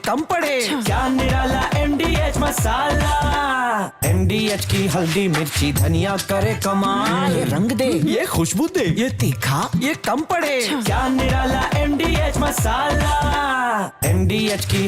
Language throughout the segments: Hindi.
कम पड़े। क्या निराला MDH मसाला, MDH की हल्दी मिर्ची धनिया करे कमाल। ये रंग दे, ये खुशबू दे, ये तीखा, ये कम पड़े। क्या निराला MDH मसाला, MDH की।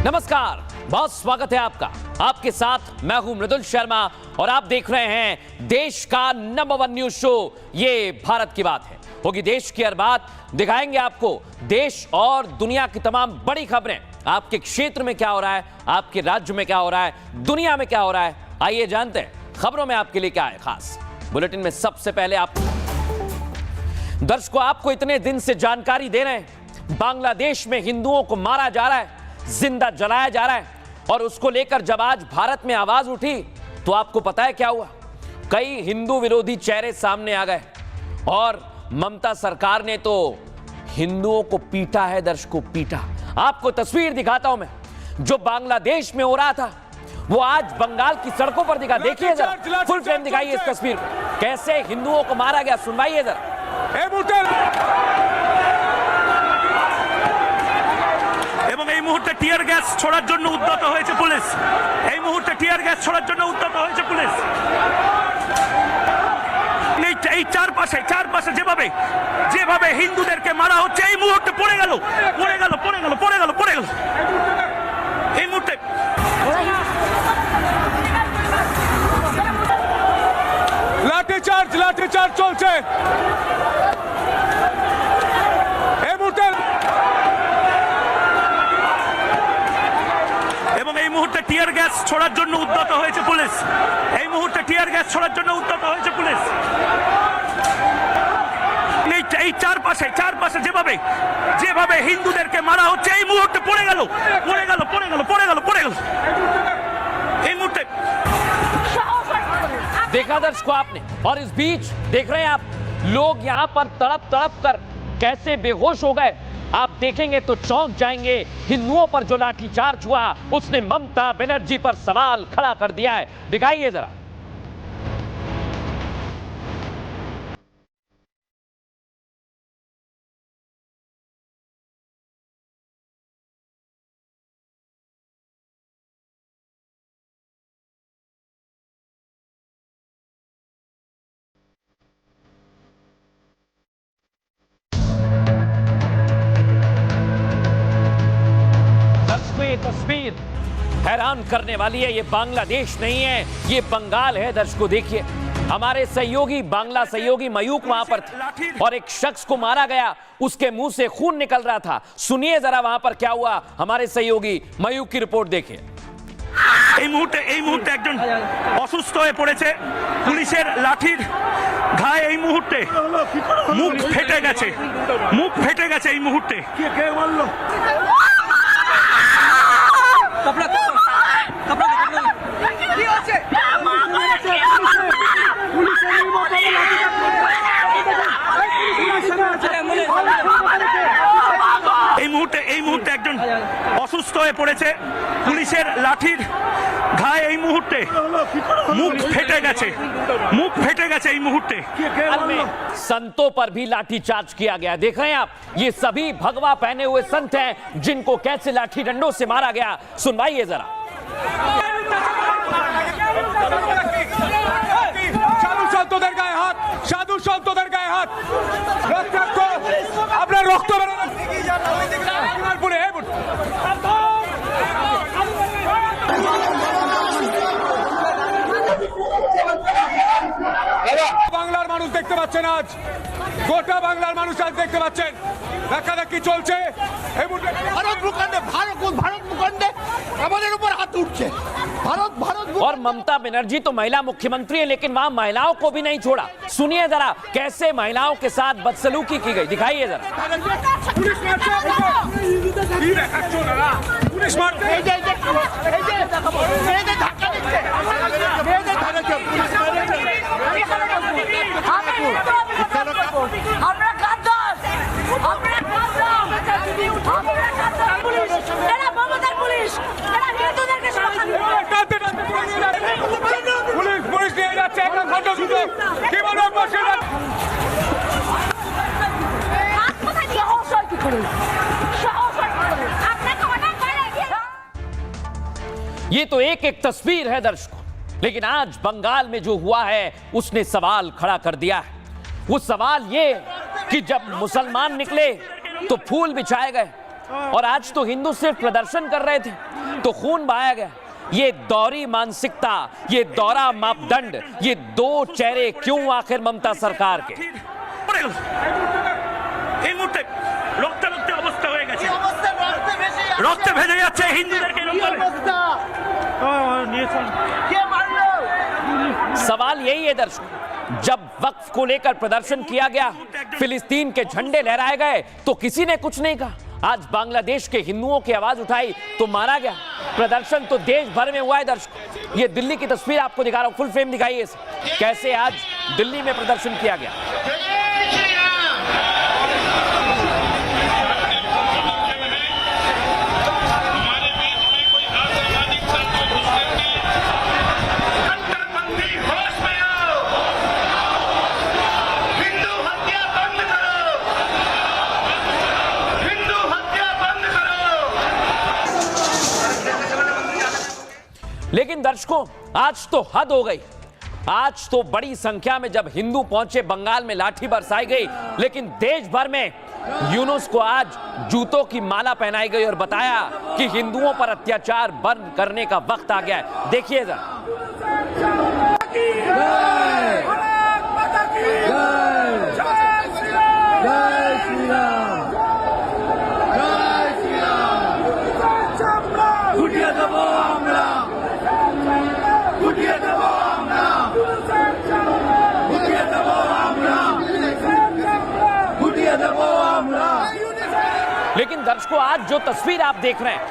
नमस्कार, बहुत स्वागत है आपका। आपके साथ मैं हूं मृदुल शर्मा और आप देख रहे हैं देश का नंबर 1 न्यूज शो। ये भारत की बात है, होगी देश की हर बात। दिखाएंगे आपको देश और दुनिया की तमाम बड़ी खबरें। आपके क्षेत्र में क्या हो रहा है, आपके राज्य में क्या हो रहा है, दुनिया में क्या हो रहा है, आइए जानते हैं खबरों में आपके लिए क्या है खास। बुलेटिन में सबसे पहले आप दर्शकों, आपको इतने दिन से जानकारी दे रहे हैं, बांग्लादेश में हिंदुओं को मारा जा रहा है, जिंदा जलाया जा रहा है। और उसको लेकर जब आज भारत में आवाज उठी तो आपको पता है क्या हुआ? कई हिंदू विरोधी चेहरे सामने आ गए और ममता सरकार ने तो हिंदुओं को पीटा है। दर्शकों, पीटा। आपको तस्वीर दिखाता हूं मैं, जो बांग्लादेश में हो रहा था वो आज बंगाल की सड़कों पर दिखा। देखिए जरा, फुल फ्रेम दिखाइए इस तस्वीर को, कैसे हिंदुओं को मारा गया। सुनवाइए जरा। এবং এই মুহূর্তে টিয়ার গ্যাস ছোড়ার জন্য উদ্যত হয়েছে পুলিশ। এই মুহূর্তে টিয়ার গ্যাস ছোড়ার জন্য উদ্যত হয়েছে পুলিশ। এই চারপাশে যেভাবে হিন্দুদেরকে মারা হচ্ছে, এই মুহূর্তে পড়ে গেল এই মুহূর্তে। লাঠিচার্জ চলছে এই মুহূর্তে। এই মুহূর্তে টিয়ার গ্যাস ছোড়ার জন্য উদ্যত হয়েছে পুলিশ। এই মুহূর্তে টিয়ার গ্যাস ছোড়ার জন্য উদ্যত হয়েছে পুলিশ। এই চারপাশে যেভাবে হিন্দুদেরকে মারা হচ্ছে, এই মুহূর্তে পড়ে গেল এই মুহূর্তে। देखा दर्शकों आपने, और इस बीच देख रहे हैं आप, लोग यहां पर तड़प कर कैसे बेहोश हो गए। आप देखेंगे तो चौंक जाएंगे। हिंदुओं पर जो लाठीचार्ज हुआ उसने ममता बनर्जी पर सवाल खड़ा कर दिया है। दिखाइए जरा। तस्वीर हैरान करने वाली है। ये बांग्लादेश नहीं है, ये बंगाल है। दर्शकों देखिए, हमारे सहयोगी, बांग्ला सहयोगी मयूक वहां पर थे और एक शख्स को मारा गया, उसके मुंह से खून निकल रहा था। सुनिए जरा वहां पर क्या हुआ। हमारे सहयोगी मयूक की रिपोर्ट देखिए। এই মুহূর্তে একজন অসুস্থ হয়ে পড়েছে। পুলিশের লাঠির ঘায়ে এই মুহূর্তে মুখ ফেটে গেছে এই মুহূর্তে। এই মুহূর্তে একজন অসুস্থ হয়ে পড়েছে। পুলিশের লাঠির ঘায়ে এই মুহূর্তে মুখ ফেটে গেছে এই মুহূর্তে। संतों पर भी लाठीचार्ज किया गया। देख रहे हैं आप, ये सभी भगवा पहने हुए संत हैं जिनको कैसे लाठी डंडों से मारा गया। सुनवाइए जरा। সন্তদের গায়ে হাত, সাধু সন্তদের গায়ে হাত, রক্তাক্ত আপনার রক্ত বাংলার মানুষ দেখতে পাচ্ছেন, আজ গোটা বাংলার মানুষ আজ দেখতে পাচ্ছেন ধাক্কাধাক্কি চলছে। ভারত ভূখণ্ডে আমাদের উপর হাত উঠছে। और ममता बनर्जी तो महिला मुख्यमंत्री है, लेकिन वहां महिलाओं को भी नहीं छोड़ा। सुनिए जरा कैसे महिलाओं के साथ बदसलूकी की गई। दिखाइए जरा। পুলিশ নিয়ে যাচ্ছে, ये तो एक एक तस्वीर है दर्शकों, लेकिन आज बंगाल में जो हुआ है उसने सवाल खड़ा कर दिया है। वो सवाल ये कि जब मुसलमान निकले तो फूल बिछाए गए और आज तो हिंदू सिर्फ प्रदर्शन कर रहे थे तो खून बहाया गया। ये दौरी मानसिकता, ये दौरा मापदंड, ये दो चेहरे क्यों आखिर ममता सरकार के? এই মুহূর্তে রক্তে রক্তে অবস্থা হয়ে গেছে, রক্তে ভেজে যাচ্ছে হিন্দুদেরকে। सवाल यही है दर्शकों, जब वक्फ को लेकर प्रदर्शन किया गया, फिलिस्तीन के झंडे लहराए गए तो किसी ने कुछ नहीं कहा। आज बांग्लादेश के हिंदुओं की आवाज उठाई तो मारा गया। प्रदर्शन तो देश भर में हुआ है दर्शकों। ये दिल्ली की तस्वीर आपको दिखा रहा हूं, फुल फ्रेम दिखाइए इसे, कैसे आज दिल्ली में प्रदर्शन किया गया। लेकिन दर्शकों, आज तो हद हो गई। आज तो बड़ी संख्या में जब हिंदू पहुंचे बंगाल में लाठी बरसाई गई, लेकिन देश भर में यूनुस को आज जूतों की माला पहनाई गई और बताया कि हिंदुओं पर अत्याचार बंद करने का वक्त आ गया है। देखिए जरा। लेकिन दर्शकों, आज जो तस्वीर आप देख रहे हैं,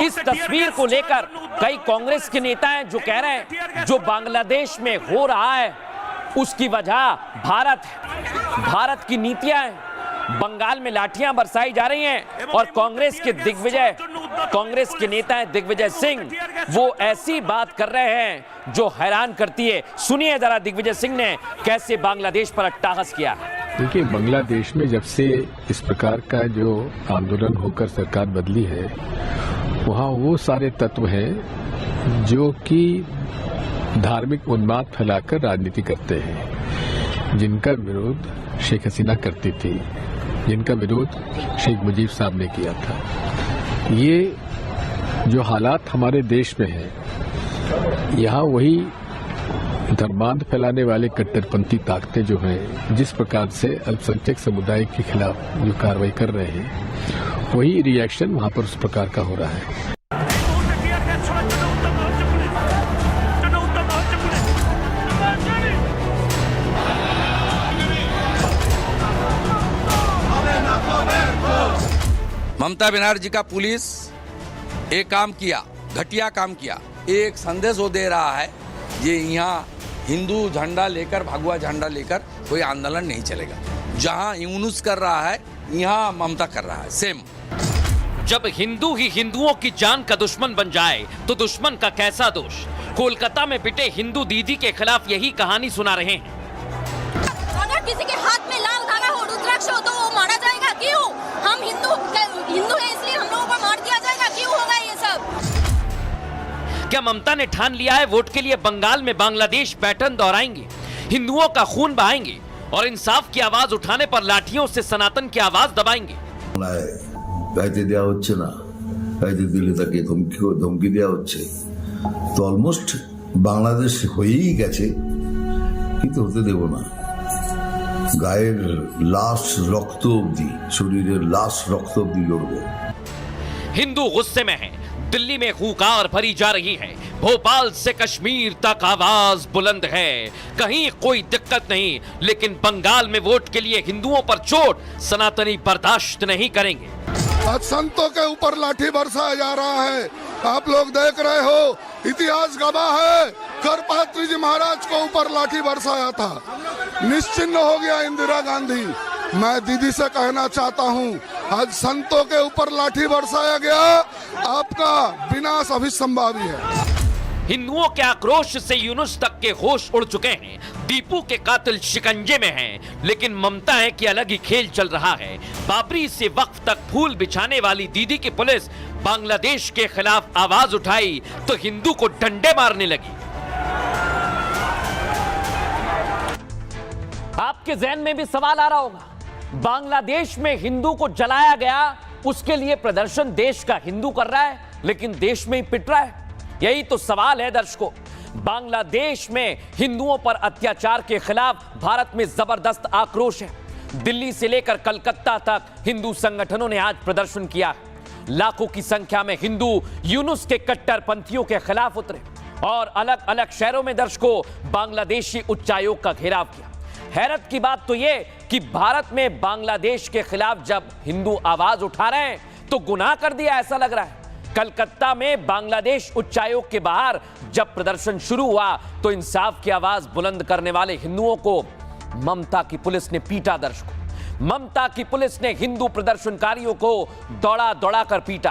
इस तस्वीर को लेकर कई कांग्रेस के नेता हैं जो कह रहे हैं जो बांग्लादेश में हो रहा है उसकी वजह भारत है, भारत की नीतियां हैं। बंगाल में लाठियां बरसाई जा रही हैं और कांग्रेस के नेता हैं दिग्विजय सिंह, वो ऐसी बात कर रहे हैं जो हैरान करती है। सुनिए जरा दिग्विजय सिंह ने कैसे बांग्लादेश पर अट्टहास किया। देखिए, बांग्लादेश में जब से इस प्रकार का जो आंदोलन होकर सरकार बदली है, वहाँ वो सारे तत्व हैं जो कि धार्मिक उन्माद फैलाकर राजनीति करते हैं, जिनका विरोध शेख हसीना करती थी, जिनका विरोध शेख मुजीब साहब ने किया था। ये जो हालात हमारे देश में है, यहाँ वही धर्मांध फैलाने वाले कट्टरपंथी ताकतें जो हैं, जिस प्रकार से अल्पसंख्यक समुदाय के खिलाफ जो कार्रवाई कर रहे हैं, वही रिएक्शन वहां पर उस प्रकार का हो रहा है। ममता बनर्जी का पुलिस एक काम किया, घटिया काम किया। एक संदेश वो दे रहा है ये यहाँ हिंदू झंडा लेकर, भगवा झंडा लेकर कोई आंदोलन नहीं चलेगा। जहाँ यूनुस कर रहा है, यहाँ ममता कर रहा है, सेम। जब हिंदू ही हिंदुओं की जान का दुश्मन बन जाए तो दुश्मन का कैसा दोष। कोलकाता में पिटे हिंदू दीदी के खिलाफ यही कहानी सुना रहे हैं। अगर किसी के हाथ में लाल धागा हो, रुद्राक्ष हो, तो वो मारा जाएगा। क्यों? हम हिंदू हैं इसलिए हम लोगों को मार दिया जाएगा? क्यों होगा ये सब? क्या ममता ने ठान लिया है वोट के लिए बंगाल में बांग्लादेश पैटर्न दोहराएंगे, हिंदुओं का खून बहाएंगे और इंसाफ की आवाज उठाने पर लाठियों से सनातन की आवाज दबाएंगे? গাইতে দেওয়া হচ্ছে না, গাইতে দিলে তাকে ধমকি দেওয়া হচ্ছে। তো অলমোস্ট বাংলাদেশ হয়েই গেছে, কিন্তু হতে দেব না। গায়ের লাশ রক্ত অবধি, শরীরের লাশ রক্ত অবধি লড়বো। हिंदू गुस्से में है, दिल्ली में हुंकार भरी जा रही है, भोपाल से कश्मीर तक आवाज बुलंद है। कहीं कोई दिक्कत नहीं, लेकिन बंगाल में वोट के लिए हिंदुओं पर चोट सनातनी बर्दाश्त नहीं करेंगे। आज संतों के ऊपर लाठी बरसाया जा रहा है, आप लोग देख रहे हो। इतिहास गवाह है, करपात्री जी महाराज को ऊपर लाठी बरसाया था, निश्चिन्ह हो गया इंदिरा गांधी। मैं दीदी से कहना चाहता हूं, आज संतों के ऊपर लाठी बरसाया गया, आपका विनाश अभिसंभावी है। हिंदुओं के आक्रोश से यूनुस तक के होश उड़ चुके हैं, दीपू के कातिल शिकंजे में हैं, लेकिन ममता है कि अलग ही खेल चल रहा है। बाबरी से वक्फ तक फूल बिछाने वाली दीदी की पुलिस बांग्लादेश के खिलाफ आवाज उठाई तो हिंदू को डंडे मारने लगी। आपके जहन में भी सवाल आ रहा होगा, बांग्लादेश में हिंदू को जलाया गया, उसके लिए प्रदर्शन देश का हिंदू कर रहा है, लेकिन देश में ही पिट रहा है। यही तो सवाल है दर्शकों। बांग्लादेश में हिंदुओं पर अत्याचार के खिलाफ भारत में जबरदस्त आक्रोश है। दिल्ली से लेकर कलकत्ता तक हिंदू संगठनों ने आज प्रदर्शन किया। लाखों की संख्या में हिंदू यूनुस के कट्टरपंथियों के खिलाफ उतरे और अलग अलग शहरों में दर्शकों बांग्लादेशी उच्चायोग का घेराव किया। हैरत की बात तो यह कि भारत में बांग्लादेश के खिलाफ जब हिंदू आवाज उठा रहे हैं तो गुनाह कर दिया ऐसा लग रहा है। कलकत्ता में बांग्लादेश उच्चायोग के बाहर जब प्रदर्शन शुरू हुआ तो इंसाफ की आवाज बुलंद करने वाले हिंदुओं को ममता की पुलिस ने पीटा। दर्शकों, ममता की पुलिस ने हिंदू प्रदर्शनकारियों को दौड़ा दौड़ा कर पीटा।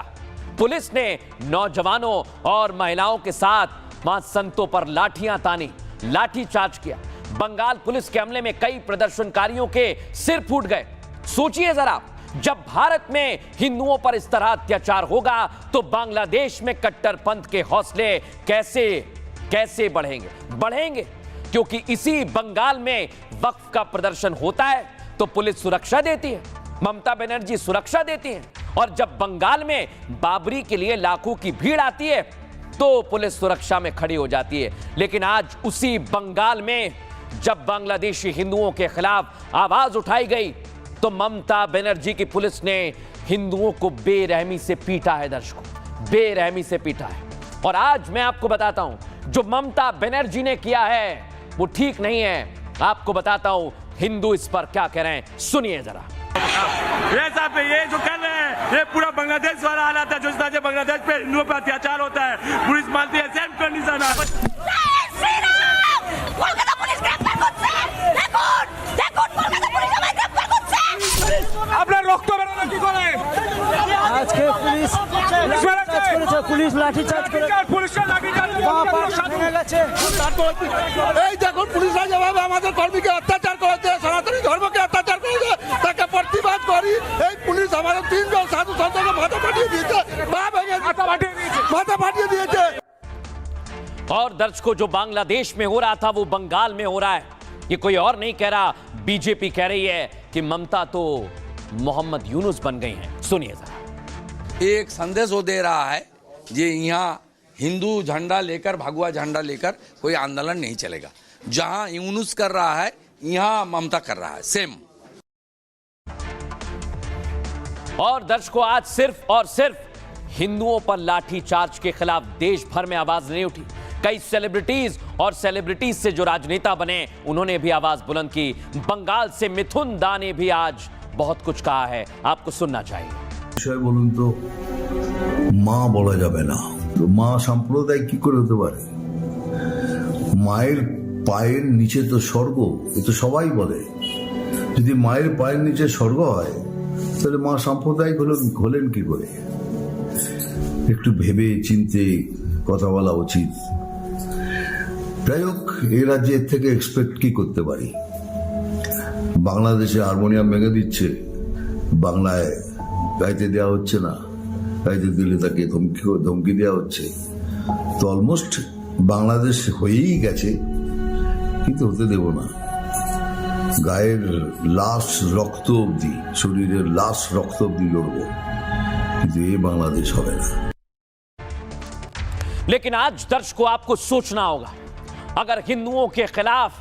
पुलिस ने नौजवानों और महिलाओं के साथ वहां संतों पर लाठियां तानी, लाठीचार्ज किया। बंगाल पुलिस के हमले में कई प्रदर्शनकारियों के सिर फूट गए। सोचिए जरा, जब भारत में हिंदुओं पर इस तरह अत्याचार होगा तो बांग्लादेश में कट्टरपंथ के हौसले कैसे बढ़ेंगे। क्योंकि इसी बंगाल में वक्फ का प्रदर्शन होता है तो पुलिस सुरक्षा देती है, ममता बनर्जी सुरक्षा देती हैं, और जब बंगाल में बाबरी के लिए लाखों की भीड़ आती है तो पुलिस सुरक्षा में खड़ी हो जाती है। लेकिन आज उसी बंगाल में जब बांग्लादेशी हिंदुओं के खिलाफ आवाज उठाई गई तो ममता बनर्जी की पुलिस ने हिंदुओं को बेरहमी से पीटा है। दर्शकों, बेरहमी से पीटा है। और आज मैं आपको बताता हूं जो ममता बनर्जी ने किया है वो ठीक नहीं है। आपको बताता हूं हिंदू इस पर क्या कह रहे हैं, सुनिए जरा। ये साहब ये जो कर रहे हैं ये पूरा बांग्लादेश वाला हालात है। जो इस तरह से बांग्लादेश पे हिंदुओं पर अत्याचार होता है, पुलिस मानती है सेम कंडीशन है। আপনার রক্ত বেরোনো কি করে? আজকে পুলিশ লাঠি চার্জ করে পুলিশের লাঠিচার্জ ভেঙে গেছে। এই দেখুন পুলিশরা যেভাবে আমাদের কর্মীকে অত্যাচার করেছে, সনাতনী ধর্মকে অত্যাচার করেছে, তাকে প্রতিবাদ করি। এই পুলিশ আমাদের 3 জন সাধু সন্তকে মাথা ফাটিয়ে দিয়েছে, মাথা ফাটিয়ে দিয়েছে। और दर्शकों, जो बांग्लादेश में हो रहा था वो बंगाल में हो रहा है। ये कोई और नहीं कह रहा, बीजेपी कह रही है कि ममता तो मोहम्मद यूनुस बन गई हैं। सुनिए जरा। एक संदेश वो दे रहा है ये यहाँ हिंदू झंडा लेकर, भगवा झंडा लेकर कोई आंदोलन नहीं चलेगा। जहां यूनुस कर रहा है यहाँ ममता कर रहा है, सेम। और दर्शकों, आज सिर्फ और सिर्फ हिंदुओं पर लाठीचार्ज के खिलाफ देश भर में आवाज नहीं उठी। कई सेलिब्रिटीज से जो राजनेता बने उन्होंने भी आवाज बुलंद की। बंगाल से मिथुन दा ने भी आज बहुत कुछ कहा है, आपको सुनना चाहिए। বিষয় বলুন তো, মা বলা যাবে না, তো মা সম্প্রদায় কি করে হতে পারে? মায়ের পায়ের নিচে তো স্বর্গ, এ তো সবাই বলে। যদি মায়ের পায়ের নিচে স্বর্গ হয় তাহলে মা সাম্প্রদায়িক হলেন কি করে? একটু ভেবে চিন্তে কথা বলা উচিত। যাই হোক, এই রাজ্যে এর থেকে এক্সপেক্ট কি করতে পারি? বাংলাদেশে হারমোনিয়াম ভেঙে দিচ্ছে, বাংলায় গাইতে দেওয়া হচ্ছে না, গাইতে দিলে তাকে ধমকি দেওয়া হচ্ছে। তো অলমোস্ট বাংলাদেশ হয়েই গেছে, কিন্তু হতে দেব না। গায়ের লাশ রক্ত অব্দি, শরীরের লাশ রক্ত অব্দি লড়বো, কিন্তু এই বাংলাদেশ হবে না। लेकिन आज दर्शकों, आपको सोचना होगा, अगर हिंदुओं के खिलाफ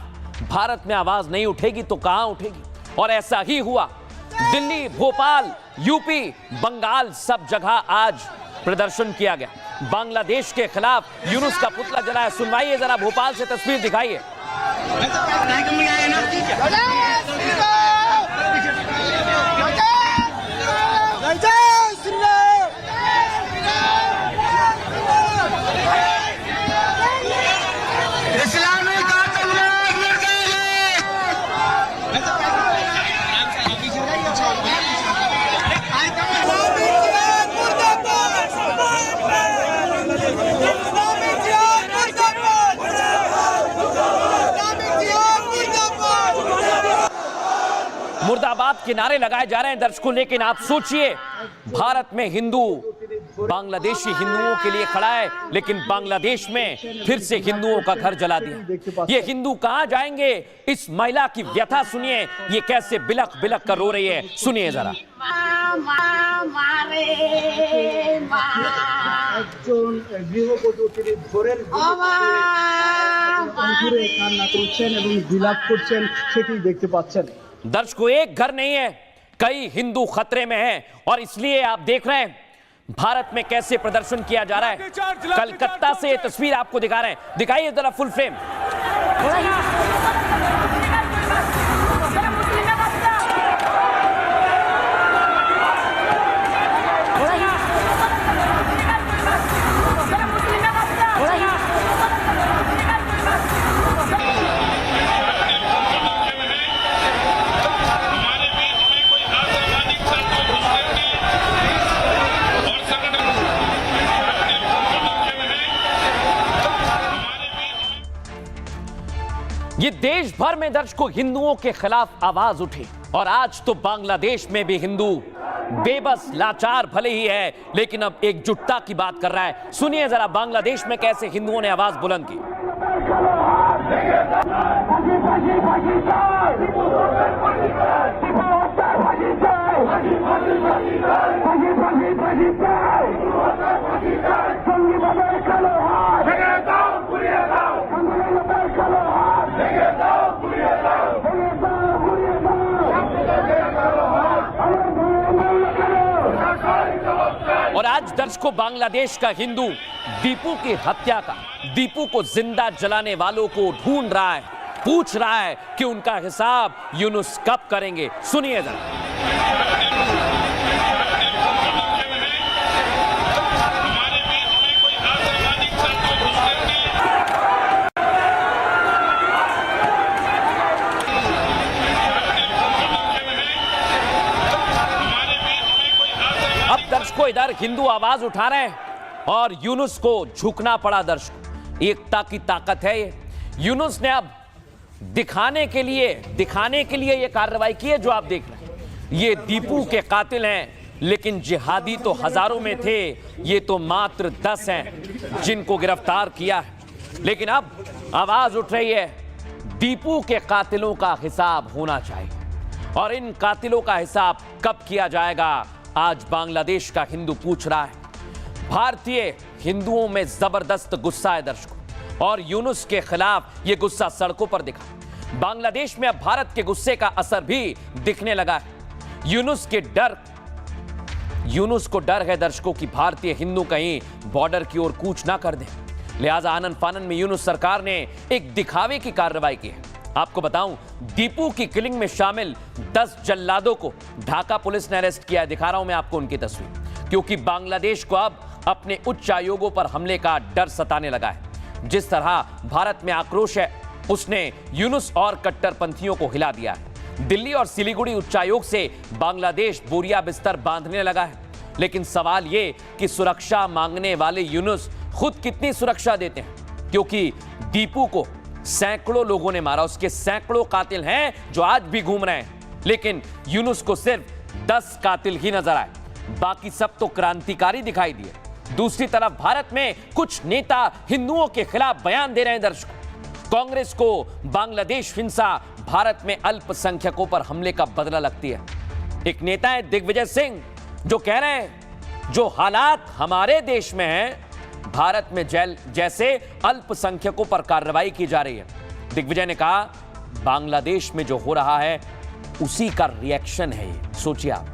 भारत में आवाज नहीं उठेगी तो कहां उठेगी? और ऐसा ही हुआ। दिल्ली, भोपाल, यूपी, बंगाल, सब जगह आज प्रदर्शन किया गया। बांग्लादेश के खिलाफ यूनुस का पुतला जलाया। सुनवाइए जरा, भोपाल से तस्वीर दिखाइए। मुर्दाबाद के नारे लगाए जा रहे हैं दर्शकों, लेकिन आप सोचिए, भारत में हिंदू बांग्लादेशी हिंदुओं के लिए खड़ा है, लेकिन बांग्लादेश में फिर से हिंदुओं का घर जला दिया। ये हिंदू कहां जाएंगे? इस महिला की व्यथा सुनिए, ये कैसे बिलख बिलख कर रो रही है, सुनिए जरा। दर्शकों, एक घर नहीं है, कई हिंदू खतरे में हैं और इसलिए आप देख रहे हैं भारत में कैसे प्रदर्शन किया जा रहा है। कलकत्ता से ये तस्वीर आपको दिखा रहे हैं, दिखाइए जरा फुल फ्रेम। ये देश भर में दर्शकों हिंदुओं के खिलाफ आवाज उठी और आज तो बांग्लादेश में भी हिंदू बेबस लाचार भले ही है, लेकिन अब एकजुटता की बात कर रहा है। सुनिए जरा बांग्लादेश में कैसे हिंदुओं ने आवाज बुलंद की। और आज दर्शकों बांग्लादेश का हिंदू दीपू की हत्या का, दीपू को जिंदा जलाने वालों को ढूंढ रहा है, पूछ रहा है कि उनका हिसाब यूनुस कब करेंगे। सुनिए जरा। अब दर्शकों इधर हिंदू आवाज उठा रहे हैं और यूनुस को झुकना पड़ा। दर्शकों, एकता की ताकत है ये। यूनुस ने अब दिखाने के लिए ये कार्रवाई की है जो आप देख रहे हैं। ये दीपू के कातिल हैं, लेकिन जिहादी तो हजारों में थे, ये तो मात्र 10 हैं जिनको गिरफ्तार किया है। लेकिन अब आवाज उठ रही है, दीपू के कातिलों का हिसाब होना चाहिए और इन कातिलों का हिसाब कब किया जाएगा, आज बांग्लादेश का हिंदू पूछ रहा है। भारतीय हिंदुओं में जबरदस्त गुस्सा है दर्शकों, और यूनुस के खिलाफ यह गुस्सा सड़कों पर दिखा। बांग्लादेश में अब भारत के गुस्से का असर भी दिखने लगा है। यूनुस को डर है दर्शकों कि भारतीय हिंदू कहीं बॉर्डर की ओर कूच ना कर दें, लिहाजा आनन फानन में यूनुस सरकार ने एक दिखावे की कार्रवाई की है। आपको बताऊं, दीपू की किलिंग में शामिल 10 जल्लादों को ढाका पुलिस ने अरेस्ट किया है। दिखा रहा हूं मैं आपको उनकी तस्वीर, क्योंकि बांग्लादेश को अब अपने उच्च आयोगों पर हमले का डर सताने लगा है। जिस तरह भारत में आक्रोश है, उसने यूनुस और कट्टरपंथियों को हिला दिया है। दिल्ली और सिलीगुड़ी उच्चायोग से बांग्लादेश बोरिया बिस्तर बांधने लगा है। लेकिन सवाल यह कि सुरक्षा मांगने वाले यूनुस खुद कितनी सुरक्षा देते हैं, क्योंकि दीपू को सैकड़ों लोगों ने मारा, उसके सैकड़ों कातिल हैं जो आज भी घूम रहे हैं, लेकिन यूनुस को सिर्फ 10 कातिल ही नजर आए, बाकी सब तो क्रांतिकारी दिखाई दिए। दूसरी तरफ भारत में कुछ नेता हिंदुओं के खिलाफ बयान दे रहे हैं दर्शकों। कांग्रेस को बांग्लादेश हिंसा भारत में अल्पसंख्यकों पर हमले का बदला लगती है। एक नेता है दिग्विजय सिंह, जो कह रहे हैं जो हालात हमारे देश में हैं, भारत में जैसे अल्पसंख्यकों पर कार्रवाई की जा रही है। दिग्विजय ने कहा, बांग्लादेश में जो हो रहा है उसी का रिएक्शन है ये। सोचिए आप,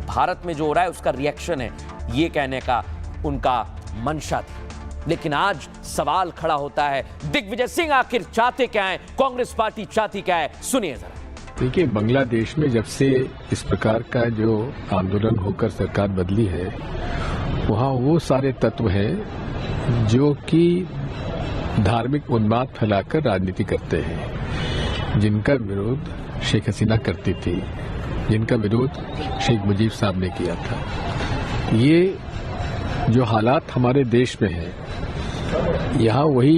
भारत में जो हो रहा है उसका रिएक्शन है, ये कहने का उनका मंशा थी। लेकिन आज सवाल खड़ा होता है, दिग्विजय सिंह आखिर चाहते क्या है, कांग्रेस पार्टी चाहती क्या है, सुनिए जरा। देखिए, बांग्लादेश में जब से इस प्रकार का जो आंदोलन होकर सरकार बदली है, वहाँ वो सारे तत्व हैं जो कि धार्मिक उन्माद फैलाकर राजनीति करते हैं, जिनका विरोध शेख हसीना करती थी, जिनका विरोध शेख मुजीब साहब ने किया था। ये जो हालात हमारे देश में हैं, यहाँ वही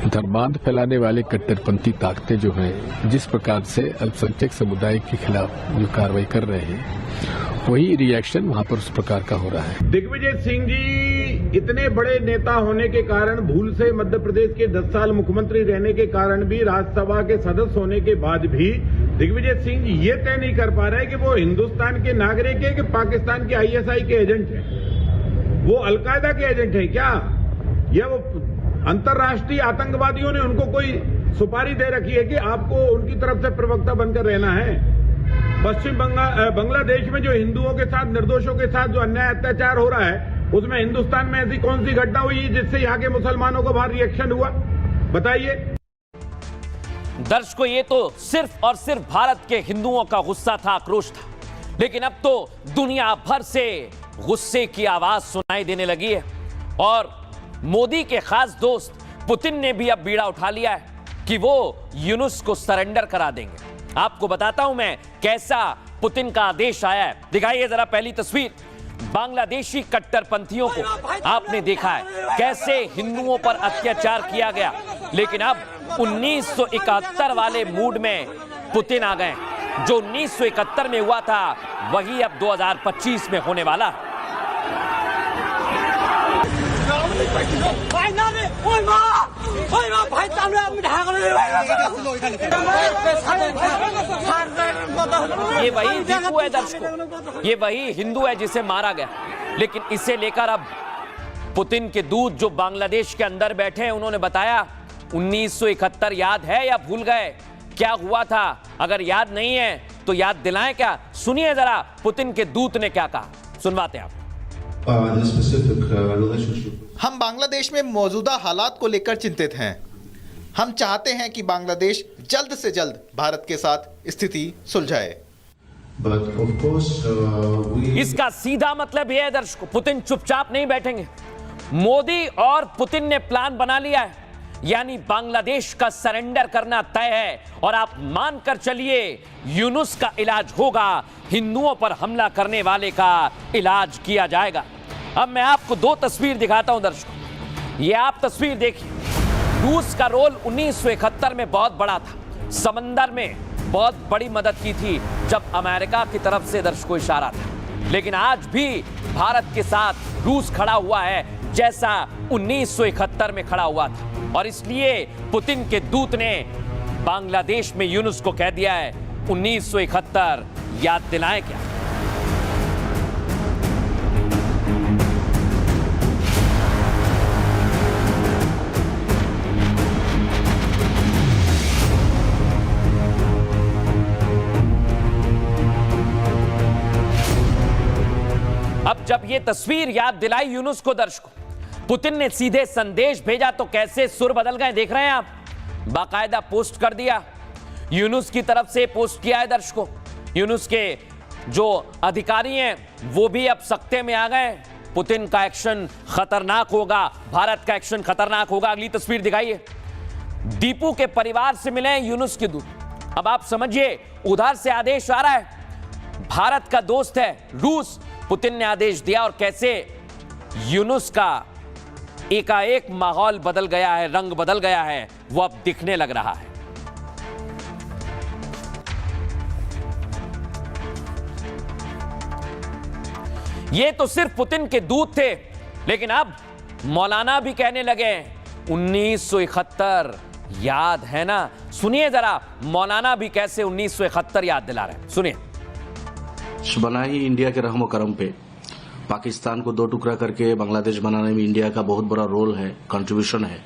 धर्मांध फैलाने वाले कट्टरपंथी ताकतें जो हैं जिस प्रकार से अल्पसंख्यक समुदाय के खिलाफ जो कार्रवाई कर रहे हैं वही रिएक्शन वहां पर उस प्रकार का हो रहा है। दिग्विजय सिंह जी इतने बड़े नेता होने के कारण, भूल से मध्य प्रदेश के 10 साल मुख्यमंत्री रहने के कारण भी, राज्यसभा के सदस्य होने के बाद भी दिग्विजय सिंह जी ये तय नहीं कर पा रहे कि वो हिंदुस्तान के नागरिक है कि पाकिस्तान के आईएसआई के एजेंट है, वो अलकायदा के एजेंट है क्या, या वो अंतर्राष्ट्रीय आतंकवादियों ने उनको कोई सुपारी दे रखी है कि आपको उनकी तरफ से प्रवक्ता बनकर रहना है। पश्चिम बांग्लादेश में जो हिंदुओं के साथ, निर्दोषों के साथ जो अन्याय अत्याचार हो रहा है, उसमें हिंदुस्तान में ऐसी कौन सी घटना हुई जिससे यहाँ के मुसलमानों को बाहर रिएक्शन हुआ, बताइए। दर्शकों, ये तो सिर्फ और सिर्फ भारत के हिंदुओं का गुस्सा था, आक्रोश था, लेकिन अब तो दुनिया भर से गुस्से की आवाज सुनाई देने लगी है और मोदी के खास दोस्त पुतिन ने भी अब बीड़ा उठा लिया है कि वो यूनुस को सरेंडर करा देंगे। आपको बताता हूं मैं कैसा पुतिन का आदेश आया है। दिखाइए जरा पहली तस्वीर। बांग्लादेशी कट्टरपंथियों को आपने देखा है कैसे हिंदुओं पर अत्याचार किया गया, लेकिन अब 1971 वाले मूड में पुतिन आ गए। जो 1971 में हुआ था वही अब 2025 में होने वाला है। ये वही दीपू है दर्शकों, ये वही हिंदू है जिसे मारा गया, लेकिन इसे लेकर अब पुतिन के दूत जो बांग्लादेश के अंदर बैठे हैं उन्होंने बताया 1971 याद है या भूल गए, क्या हुआ था? अगर याद नहीं है तो याद दिलाएं क्या? सुनिए जरा पुतिन के दूत ने क्या कहा, सुनवाते हैं आप। हम बांग्लादेश में मौजूदा हालात को लेकर चिंतित हैं। हम चाहते हैं कि बांग्लादेश जल्द से जल्द भारत के साथ स्थिति सुलझाए। इसका सीधा मतलब यह है दर्शकों, पुतिन चुपचाप नहीं बैठेंगे। मोदी और पुतिन ने प्लान बना लिया है, यानी बांग्लादेश का सरेंडर करना तय है और आप मानकर चलिए यूनुस का इलाज होगा, हिंदुओं पर हमला करने वाले का इलाज किया जाएगा। अब मैं आपको दो तस्वीर दिखाता हूं दर्शकों, ये आप तस्वीर देखिए। रूस का रोल 1971 में बहुत बड़ा था, समंदर में बहुत बड़ी मदद की थी जब अमेरिका की तरफ से दर्शकों इशारा था, लेकिन आज भी भारत के साथ रूस खड़ा हुआ है जैसा 1971 में खड़ा हुआ था। और इसलिए पुतिन के दूत ने बांग्लादेश में यूनुस को कह दिया है 1971 याद दिलाएं क्या? अब जब ये तस्वीर याद दिलाई यूनुस को दर्शकों, पुतिन ने सीधे संदेश भेजा तो कैसे सुर बदल गए देख रहे हैं आप। बाकायदा पोस्ट कर दिया, यूनुस की तरफ से पोस्ट किया है दर्शकों। यूनुस के जो अधिकारी हैं वो भी अब सख्ते में आ गए। पुतिन का एक्शन खतरनाक होगा, भारत का एक्शन खतरनाक होगा। अगली तस्वीर दिखाइए। दीपू के परिवार से मिले यूनुस के दूत। अब आप समझिए, उधर से आदेश आ रहा है, भारत का दोस्त है रूस, पुतिन ने आदेश दिया और कैसे यूनुस का एकाएक माहौल बदल गया है, रंग बदल गया है, वो अब दिखने लग रहा है। ये तो सिर्फ पुतिन के दूत थे, लेकिन अब मौलाना भी कहने लगे 1971 याद है ना। सुनिए जरा मौलाना भी कैसे 1971 याद दिला रहे हैं, सुनिए। बना ही इंडिया के रहमो करम पे पाकिस्तान को दो टुकड़ा करके बांग्लादेश बनाने में इंडिया का बहुत बड़ा रोल है, कंट्रीब्यूशन है,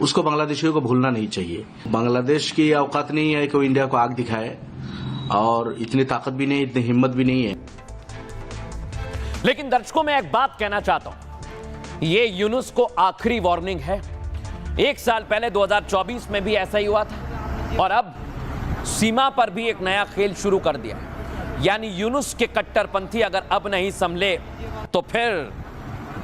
उसको बांग्लादेशियों को भूलना नहीं चाहिए। बांग्लादेश की औकात नहीं है कि वो इंडिया को आग दिखाए, और इतनी ताकत भी नहीं, इतनी हिम्मत भी नहीं है। लेकिन दर्शकों मैं एक बात कहना चाहता हूं, ये यूनुस को आखिरी वार्निंग है। एक साल पहले 2024 में भी ऐसा ही हुआ था और अब सीमा पर भी एक नया खेल शुरू कर दिया। यानी यूनुस के कट्टरपंथी अगर अब नहीं संभले तो फिर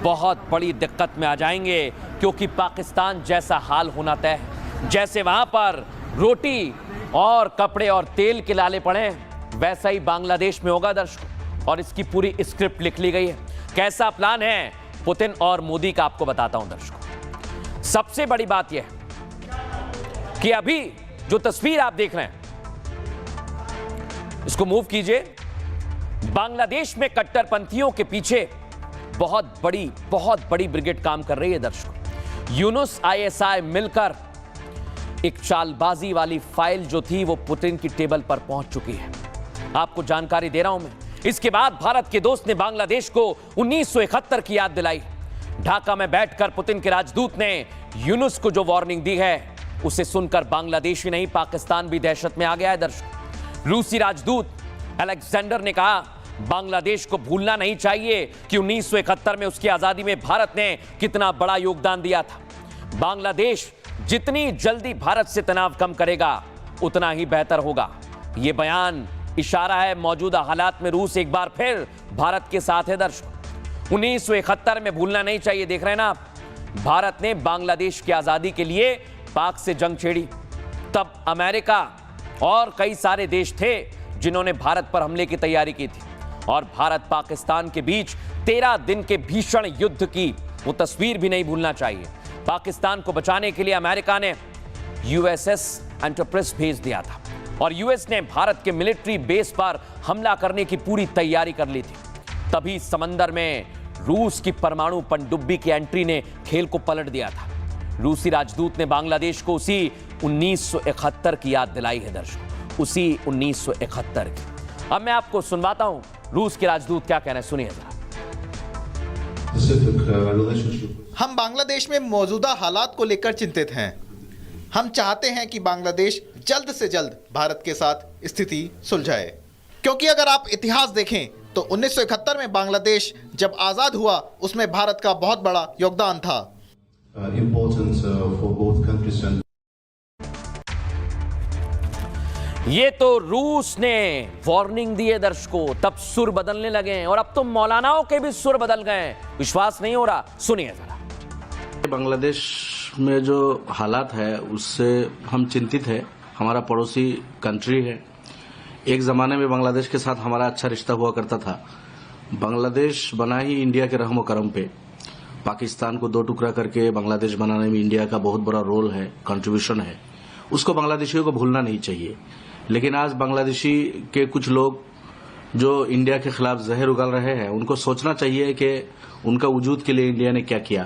बहुत बड़ी दिक्कत में आ जाएंगे, क्योंकि पाकिस्तान जैसा हाल होना तय है। जैसे वहां पर रोटी और कपड़े और तेल के लाले पड़े, वैसा ही बांग्लादेश में होगा दर्शकों, और इसकी पूरी स्क्रिप्ट लिख ली गई है। कैसा प्लान है पुतिन और मोदी का आपको बताता हूं दर्शकों। सबसे बड़ी बात यह है कि अभी जो तस्वीर आप देख रहे हैं, इसको मूव कीजिए। बांग्लादेश में कट्टरपंथियों के पीछे बहुत बड़ी ब्रिगेड काम कर रही है दर्शकों। यूनुस आईएसआई मिलकर एक चालबाजी वाली फाइल जो थी वो पुतिन की टेबल पर पहुंच चुकी है। आपको जानकारी दे रहा हूं मैं। इसके बाद भारत के दोस्त ने बांग्लादेश को 1971 की याद दिलाई। ढाका में बैठकर पुतिन के राजदूत ने यूनुस को जो वार्निंग दी है उसे सुनकर बांग्लादेश ही नहीं पाकिस्तान भी दहशत में आ गया है दर्शकों। रूसी राजदूत अलेक्जेंडर ने कहा बांग्लादेश को भूलना नहीं चाहिए कि 1971 में उसकी आजादी में भारत ने कितना बड़ा योगदान दिया था। बांग्लादेश जितनी जल्दी भारत से तनाव कम करेगा उतना ही बेहतर होगा। यह बयान इशारा है मौजूदा हालात में रूस एक बार फिर भारत के साथ है दर्शकों। 1971 में भूलना नहीं चाहिए। देख रहे हैं ना आप, भारत ने बांग्लादेश की आजादी के लिए पाक से जंग छेड़ी। तब अमेरिका और कई सारे देश थे जिन्होंने भारत पर हमले की तैयारी की थी और भारत पाकिस्तान के बीच 13 दिन के भीषण युद्ध की वो तस्वीर भी नहीं भूलना चाहिए। पाकिस्तान को बचाने के लिए अमेरिका ने यूएसएस एंटरप्राइज भेज दिया था और यूएस ने भारत के मिलिट्री बेस पर हमला करने की पूरी तैयारी कर ली थी। तभी समंदर में रूस की परमाणु पनडुब्बी की एंट्री ने खेल को पलट दिया था। रूसी राजदूत ने बांग्लादेश को उसी 1971 की याद दिलाई है दर्शकों, उसी 1971 की। अब मैं आपको सुनवाता हूं रूस के राजदूत क्या कहना है, सुनिए जरा। हम बांग्लादेश में मौजूदा हालात को लेकर चिंतित हैं। हम चाहते हैं कि बांग्लादेश जल्द से जल्द भारत के साथ स्थिति सुलझाए, क्योंकि अगर आप इतिहास देखें तो 1971 में बांग्लादेश जब आजाद हुआ उसमें भारत का बहुत बड़ा योगदान था। ये तो रूस ने वार्निंग दी है दर्शकों, तब सुर बदलने लगे हैं और अब तो मौलानाओं के भी सुर बदल गए हैं। विश्वास नहीं हो रहा, सुनिए जरा। बांग्लादेश में जो हालात है उससे हम चिंतित है। हमारा पड़ोसी कंट्री है। एक ज़माने में बांग्लादेश के साथ हमारा अच्छा रिश्ता हुआ करता था। बांग्लादेश बना ही इंडिया के रहमो करम पे। पाकिस्तान को 2 टुकड़ा करके बांग्लादेश बनाने में इंडिया का बहुत बड़ा रोल है, कंट्रीब्यूशन है। उसको बांग्लादेशियों को भूलना नहीं चाहिए। लेकिन आज बांग्लादेशी के कुछ लोग जो इंडिया के खिलाफ जहर उगल रहे हैं उनको सोचना चाहिए कि उनका वजूद के लिए इंडिया ने क्या किया।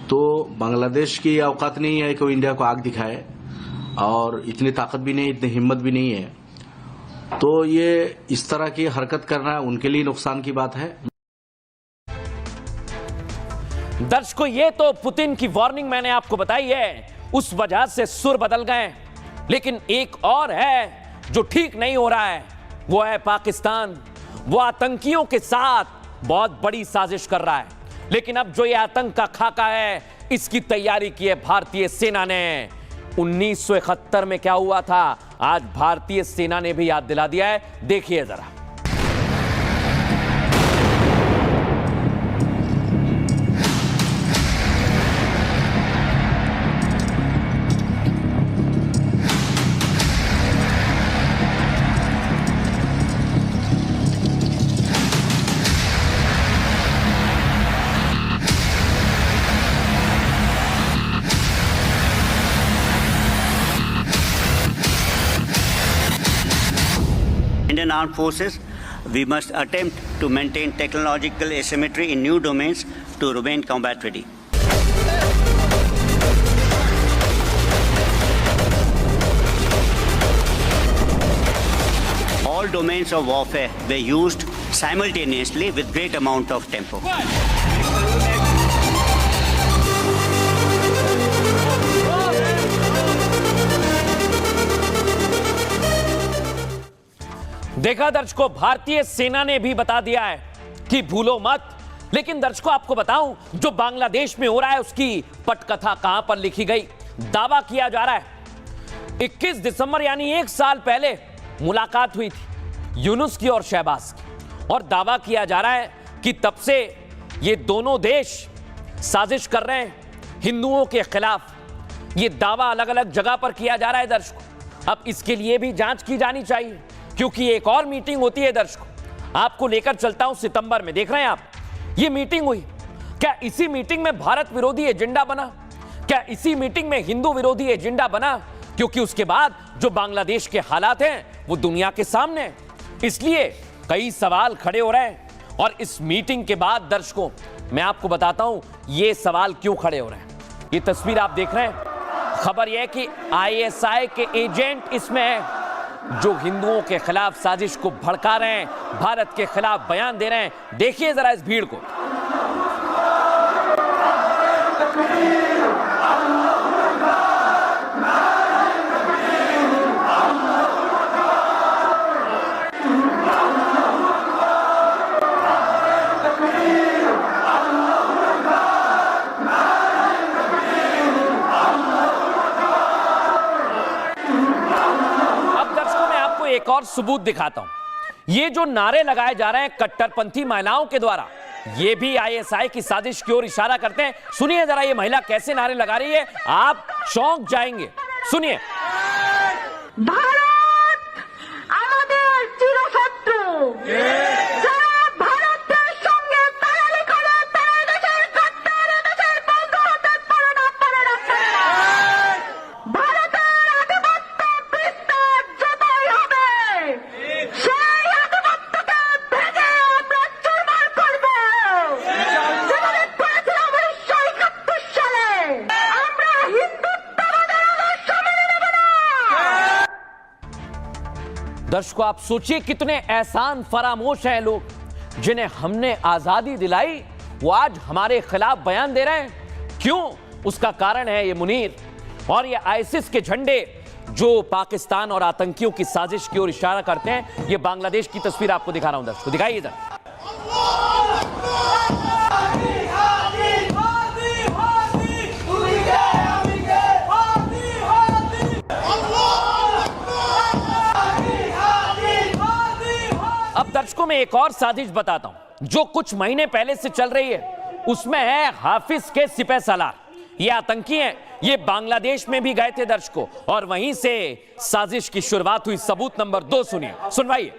तो बांग्लादेश की औकात नहीं है कि वो इंडिया को आग दिखाए और इतनी ताकत भी नहीं, इतनी हिम्मत भी नहीं है। तो ये इस तरह की हरकत करना उनके लिए नुकसान की बात है। दर्शकों, ये तो पुतिन की वार्निंग मैंने आपको बताई है, उस वजह से सुर बदल गए। लेकिन एक और है जो ठीक नहीं हो रहा है, वो है पाकिस्तान। वो आतंकियों के साथ बहुत बड़ी साजिश कर रहा है। लेकिन अब जो ये आतंक का खाका है इसकी तैयारी की है भारतीय सेना ने। 1971 में क्या हुआ था आज भारतीय सेना ने भी याद दिला दिया है, देखिए जरा। Indian Armed Forces, we must attempt to maintain technological asymmetry in new domains to remain combat ready. All domains of warfare were used simultaneously with great amount of tempo. देखा दर्शकों, भारतीय सेना ने भी बता दिया है कि भूलो मत। लेकिन दर्शकों आपको बताऊं, जो बांग्लादेश में हो रहा है उसकी पटकथा कहां पर लिखी गई। दावा किया जा रहा है 21 दिसंबर यानी 1 साल पहले मुलाकात हुई थी यूनुस की और शहबाज की, और दावा किया जा रहा है कि तब से ये दोनों देश साजिश कर रहे हैं हिंदुओं के खिलाफ। ये दावा अलग अलग जगह पर किया जा रहा है दर्शकों। अब इसके लिए भी जांच की जानी चाहिए, क्योंकि एक और मीटिंग होती है दर्शकों, आपको लेकर चलता हूं सितंबर में। देख रहे हैं आप, ये मीटिंग हुई। क्या इसी मीटिंग में भारत विरोधी एजेंडा बना? क्या इसी मीटिंग में हिंदू विरोधी एजेंडा बना? क्योंकि उसके बाद जो बांग्लादेश के हालात हैं वो दुनिया के सामने हैं। इसलिए कई सवाल खड़े हो रहे हैं और इस मीटिंग के बाद दर्शकों मैं आपको बताता हूं ये सवाल क्यों खड़े हो रहे हैं। ये तस्वीर आप देख रहे हैं, खबर यह है कि आईएसआई के एजेंट इसमें हैं जो हिंदुओं के खिलाफ साजिश को भड़का रहे हैं, भारत के खिलाफ बयान दे रहे हैं। देखिए जरा इस भीड़ को। एक और सबूत दिखाता हूं। ये जो नारे लगाए जा रहे हैं कट्टरपंथी महिलाओं के द्वारा, ये भी आईएसआई की साजिश की ओर इशारा करते हैं। सुनिए जरा ये महिला कैसे नारे लगा रही है, आप चौंक जाएंगे। सुनिए। भारत আমাদের চিরশত্রু, যারা ভারতের সঙ্গে তালি করে তারা দেশের কট্টর দেশের বন্ধ হতে পারে না। ভারতের আধিপত্য বিস্তার যতই হবে সেই আধিপত্যকে ভেঙে আমরা চুরমার করব। যেভাবে করেছিলাম 1971 সালে। আমরা হিন্দুত্ববাদের আদর্শ মেনে নেব না। दर्शकों आप सोचिए कितने एहसान फरामोश हैं लोग, जिन्हें हमने आजादी दिलाई वो आज हमारे खिलाफ बयान दे रहे हैं। क्यों? उसका कारण है ये मुनीर और ये आईसिस के झंडे जो पाकिस्तान और आतंकियों की साजिश की ओर इशारा करते हैं। ये बांग्लादेश की तस्वीर आपको दिखा रहा हूं दर्शकों, दिखाइए जरा। अब दर्शकों में एक और साजिश बताता हूं जो कुछ महीने पहले से चल रही है। उसमें है हाफिज के सिपह सालार। ये आतंकी हैं, ये बांग्लादेश में भी गए थे दर्शकों और वहीं से साजिश की शुरुआत हुई। सबूत नंबर 2 सुनिए, सुनवाइए।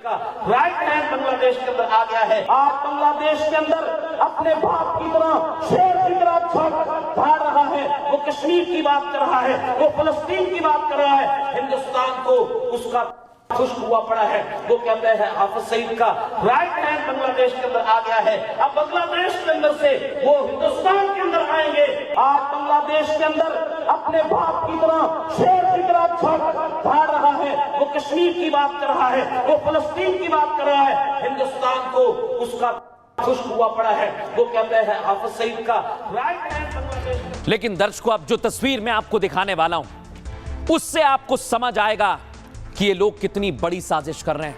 राइट हैंड बांग्लादेश के अंदर आ गया है। आप बांग्लादेश के अंदर अपने बाप की तरह शेर की तरह भाग रहा है। वो कश्मीर की बात कर रहा है, वो फलस्तीन की बात कर रहा है। हिंदुस्तान को उसका खुश हुआ पड़ा है। वो कहते हैं हाफिज सईद का राइट हैंड बांग्लादेश के अंदर आ गया है। अब बांग्लादेश के अंदर से वो हिंदुस्तान के अंदर आएंगे। आप बांग्लादेश के अंदर अपने बाप की तरह शेर की तरह भाग रहा है। वो कश्मीर की बात कर रहा है, वो फलस्तीन की बात कर रहा है। हिंदुस्तान को उसका खुश हुआ पड़ा है। वो कहते हैं हाफिज सईद का राइट हैंड बांग्लादेश। लेकिन दर्शकों अब जो तस्वीर मैं आपको दिखाने वाला हूं उससे आपको समझ आएगा कि ये लोग कितनी बड़ी साजिश कर रहे हैं।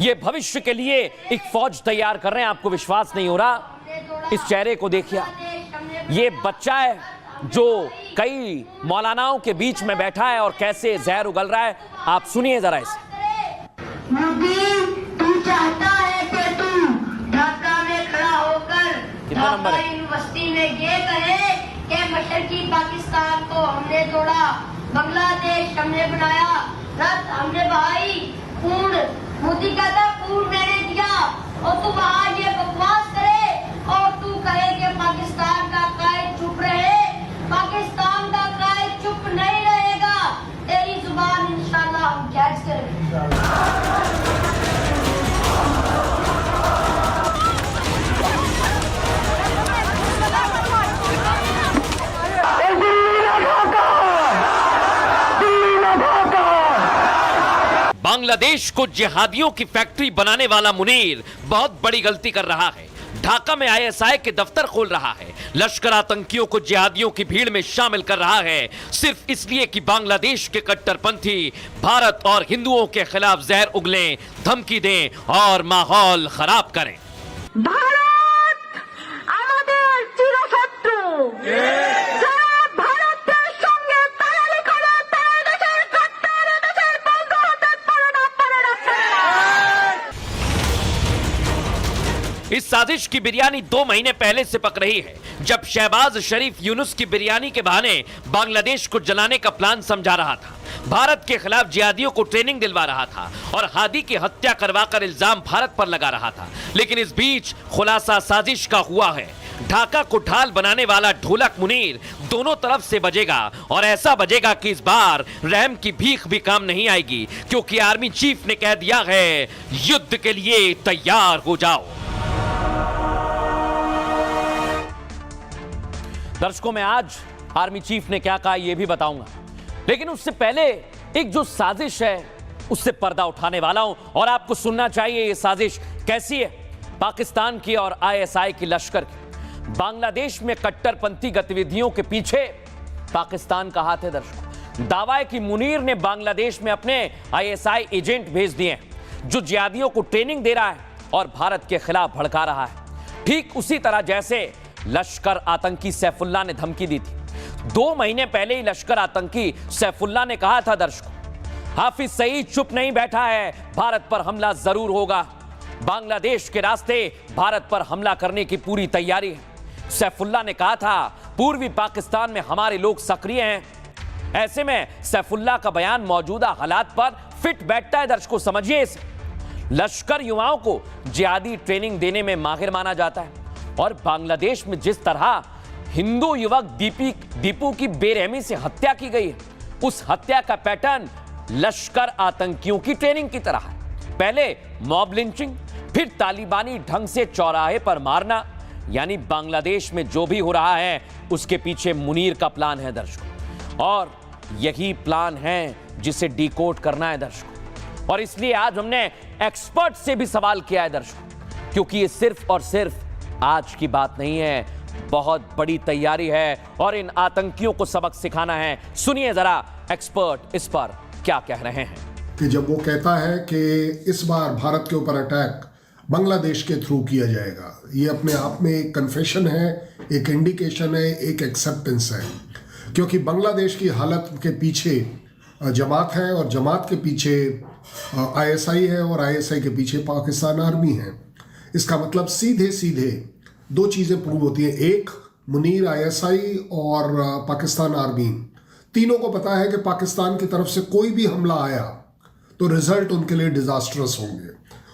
ये भविष्य के लिए एक फौज तैयार कर रहे हैं। आपको विश्वास नहीं हो रहा? इस चेहरे को देखिए। ये बच्चा है जो कई मौलानाओं के बीच में बैठा है और कैसे जहर उगल रहा है, आप सुनिए जरा इसे। तू चाहता है कि तू ढाका में खड़ा होकर ढाका यूनिवर्सिटी में ये कहे कि मशरकी पाकिस्तान को हमने तोड़ा, बांग्लादेश हमने बनाया, रथ हमने बहाई, खून मोदी कहता खून मैंने दिया, और तू वहाँ ये बकवास करे और तू कहे कि पाकिस्तान का कायद चुप रहे। पाकिस्तान का कायद चुप नहीं रहेगा। तेरी जुबान इंशाल्लाह हम कैच करेंगे। बांग्लादेश को जिहादियों की फैक्ट्री बनाने वाला मुनीर बहुत बड़ी गलती कर रहा है। ढाका में आईएसआई के दफ्तर खोल रहा है, लश्कर आतंकियों को जिहादियों की भीड़ में शामिल कर रहा है, सिर्फ इसलिए कि बांग्लादेश के कट्टरपंथी भारत और हिंदुओं के खिलाफ जहर उगलें, धमकी दें और माहौल खराब करें। भारत আমাদের চিরশত্রু, যারা ভারতের সঙ্গে তালি করে তারা দেশের কট্টর দেশের বন্ধ হতে পারে না। इस साजिश की बिरयानी 2 महीने पहले से पक रही है, जब शहबाज शरीफ यूनुस की बिरयानी के बहाने बांग्लादेश को जलाने का प्लान समझा रहा था, भारत के खिलाफ जिहादियों को ट्रेनिंग दिलवा रहा था और हादी की हत्या करवाकर इल्जाम भारत पर लगा रहा था। लेकिन इस बीच खुलासा साजिश का हुआ है। ढाका को ढाल बनाने वाला ढोलक मुनीर दोनों तरफ से बजेगा और ऐसा बजेगा कि इस बार रहम की भीख भी काम नहीं आएगी, क्योंकि आर्मी चीफ ने कह दिया है युद्ध के लिए तैयार हो जाओ। दर्शकों, मैं आज आर्मी चीफ ने क्या कहा यह भी बताऊंगा, लेकिन उससे पहले एक जो साजिश है उससे पर्दा उठाने वाला हूं और आपको सुनना चाहिए ये साजिश कैसी है। पाकिस्तान की और आईएसआई की लश्कर की बांग्लादेश में कट्टरपंथी गतिविधियों के पीछे पाकिस्तान का हाथ है। दर्शकों, दावा है कि मुनीर ने बांग्लादेश में अपने आईएसआई एजेंट भेज दिए हैं जो जिहादियों को ट्रेनिंग दे रहा है और भारत के खिलाफ भड़का रहा है। ठीक उसी तरह जैसे लश्कर आतंकी सैफुल्लाह ने धमकी दी थी। 2 महीने पहले ही लश्कर आतंकी सैफुल्लाह ने कहा था, दर्शकों, हाफिज सईद चुप नहीं बैठा है, भारत पर हमला जरूर होगा। बांग्लादेश के रास्ते भारत पर हमला करने की पूरी तैयारी है। सैफुल्लाह ने कहा था पूर्वी पाकिस्तान में हमारे लोग सक्रिय हैं। ऐसे में सैफुल्लाह का बयान मौजूदा हालात पर फिट बैठता है। दर्शकों, समझिए इसे। लश्कर युवाओं को जिहादी ट्रेनिंग देने में माहिर माना जाता है और बांग्लादेश में जिस तरह हिंदू युवक दीपू की बेरहमी से हत्या की गई है, उस हत्या का पैटर्न लश्कर आतंकियों की ट्रेनिंग की तरह है। पहले मॉब लिंचिंग, फिर तालिबानी ढंग से चौराहे पर मारना, यानी बांग्लादेश में जो भी हो रहा है उसके पीछे मुनीर का प्लान है दर्शकों, और यही प्लान है जिसे डिकोड करना है दर्शकों। और इसलिए आज हमने एक्सपर्ट से भी सवाल किया है दर्शकों, क्योंकि ये सिर्फ और सिर्फ आज की बात नहीं है, बहुत बड़ी तैयारी है और इन आतंकियों को सबक सिखाना है। सुनिए जरा एक्सपर्ट इस पर क्या कह रहे हैं। कि जब वो कहता है कि इस बार भारत के ऊपर अटैक बांग्लादेश के थ्रू किया जाएगा, ये अपने आप में एक कन्फेशन है, एक इंडिकेशन है, एक एक्सेप्टेंस है, क्योंकि बांग्लादेश की हालत के पीछे जमात है और जमात के पीछे आईएसआई है और आईएसआई के पीछे पाकिस्तान आर्मी है। इसका मतलब सीधे सीधे 2 चीज़ें प्रूव होती हैं। एक, मुनीर, आईएसआई और पाकिस्तान आर्मी तीनों को पता है कि पाकिस्तान की तरफ से कोई भी हमला आया तो रिजल्ट उनके लिए डिजास्टरस होंगे।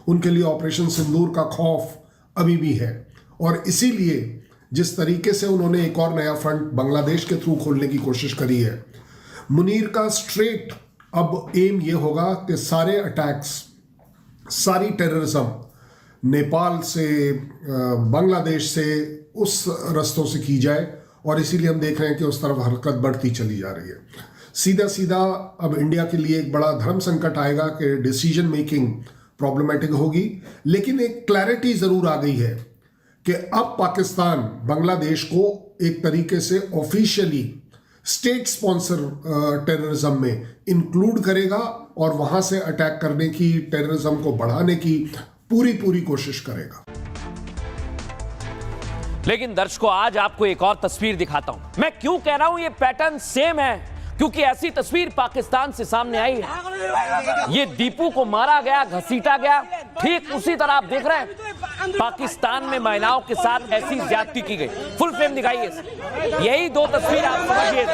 उनके लिए ऑपरेशन सिंदूर का खौफ अभी भी है और इसीलिए जिस तरीके से उन्होंने एक और नया फ्रंट बांग्लादेश के थ्रू खोलने की कोशिश करी है, मुनीर का स्ट्रेट अब एम ये होगा कि सारे अटैक्स, सारी टेररिज्म नेपाल से, बांग्लादेश से, उस रस्तों से की जाए और इसीलिए हम देख रहे हैं कि उस तरफ हरकत बढ़ती चली जा रही है। सीधा सीधा अब इंडिया के लिए एक बड़ा धर्म संकट आएगा कि डिसीजन मेकिंग प्रॉब्लमेटिक होगी, लेकिन एक क्लैरिटी ज़रूर आ गई है कि अब पाकिस्तान बांग्लादेश को एक तरीके से ऑफिशियली स्टेट स्पॉन्सर टेररिज्म में इंक्लूड करेगा और वहां से अटैक करने की, टेररिज्म को बढ़ाने की पूरी कोशिश करेगा। लेकिन दर्शकों, आज आपको एक और तस्वीर दिखाता हूं। मैं क्यों कह रहा हूं ये पैटर्न सेम है, क्योंकि ऐसी तस्वीर पाकिस्तान से सामने आई है। ये दीपू को मारा गया, घसीटा गया, ठीक उसी तरह आप देख रहे हैं पाकिस्तान में महिलाओं के साथ ऐसी ज्यादती की गई। फुल फ्रेम दिखाइए, यही 2 तस्वीर आप समझिए।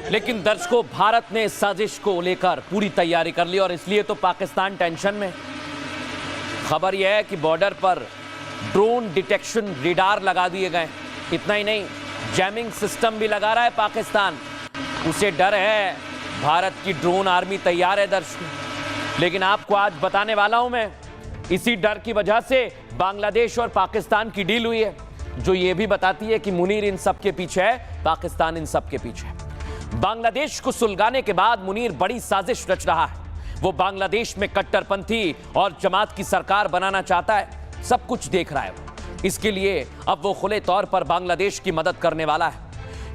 लेकिन दर्शकों, भारत ने इस साजिश को लेकर पूरी तैयारी कर ली और इसलिए तो पाकिस्तान टेंशन में। खबर यह है कि बॉर्डर पर ड्रोन डिटेक्शन रेडार लगा दिए गए। इतना ही नहीं, जैमिंग सिस्टम भी लगा रहा है पाकिस्तान। उसे डर है, भारत की ड्रोन आर्मी तैयार है दर्शकों। लेकिन आपको आज बताने वाला हूं मैं, इसी डर की वजह से बांग्लादेश और पाकिस्तान की डील हुई है, जो ये भी बताती है कि मुनीर इन सब के पीछे है, पाकिस्तान इन सब के पीछे है। बांग्लादेश को सुलगाने के बाद मुनीर बड़ी साजिश रच रहा है। वो बांग्लादेश में कट्टरपंथी और जमात की सरकार बनाना चाहता है। सब कुछ देख रहा है वो। इसके लिए अब वो खुले तौर पर बांग्लादेश की मदद करने वाला है।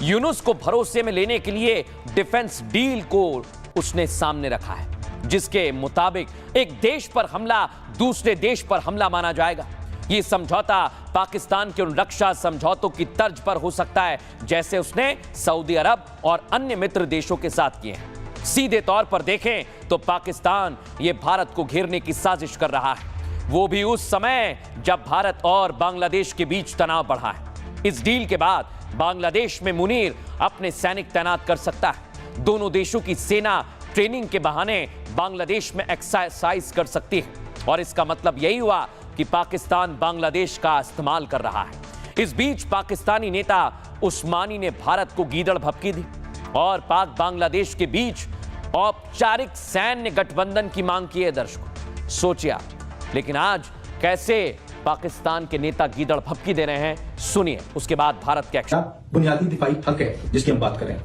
यूनुस को भरोसे में लेने के लिए डिफेंस डील को उसने सामने रखा है, जिसके मुताबिक एक देश पर हमला दूसरे देश पर हमला माना जाएगा। ये समझौता पाकिस्तान के उन रक्षा समझौतों की तर्ज पर हो सकता है जैसे उसने सऊदी अरब और अन्य मित्र देशों के साथ किए हैं। सीधे तौर पर देखें तो पाकिस्तान ये भारत को घेरने की साजिश कर रहा है, वो भी उस समय जब भारत और बांग्लादेश के बीच तनाव बढ़ा है। इस डील के बाद बांग्लादेश में मुनीर अपने सैनिक तैनात कर सकता है। दोनों देशों की सेना ट्रेनिंग के बहाने बांग्लादेश में एक्सरसाइज कर सकती है और इसका मतलब यही हुआ कि पाकिस्तान बांग्लादेश का इस्तेमाल कर रहा है। इस बीच पाकिस्तानी नेता उस्मानी ने भारत को गीदड़ भभकी दी और पाक बांग्लादेश के बीच औपचारिक सैन्य गठबंधन की मांग की है। दर्शकों सोचिए, लेकिन आज कैसे पाकिस्तान के नेता गीदड़ भभकी दे रहे हैं, सुनिए। उसके बाद भारत के एक्शन। बुनियादी दिफाई हक है जिसकी हम बात करें।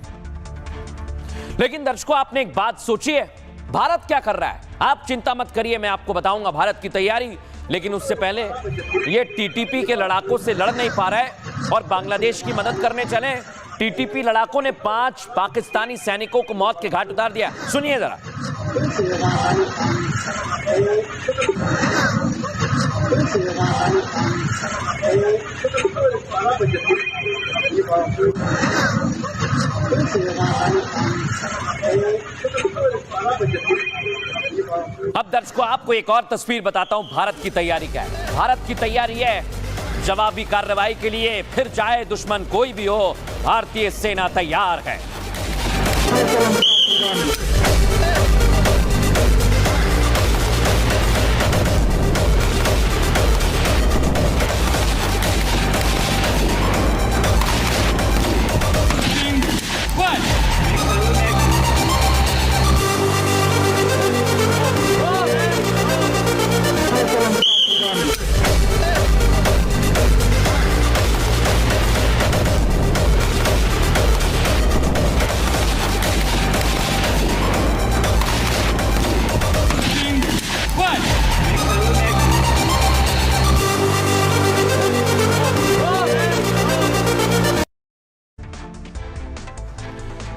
लेकिन दर्शकों आपने एक बात सोची है, भारत क्या कर रहा है? आप चिंता मत करिए, मैं आपको बताऊंगा भारत की तैयारी। लेकिन उससे पहले ये टीटीपी के लड़ाकों से लड़ नहीं पा रहा है और बांग्लादेश की मदद करने चले। टीटीपी लड़ाकों ने 5 पाकिस्तानी सैनिकों को मौत के घाट उतार दिया। सुनिए जरा। अब दर्शकों आपको एक और तस्वीर बताता हूं भारत की तैयारी क्या है। भारत की तैयारी है जवाबी कार्रवाई के लिए, फिर चाहे दुश्मन कोई भी हो, भारतीय सेना तैयार है।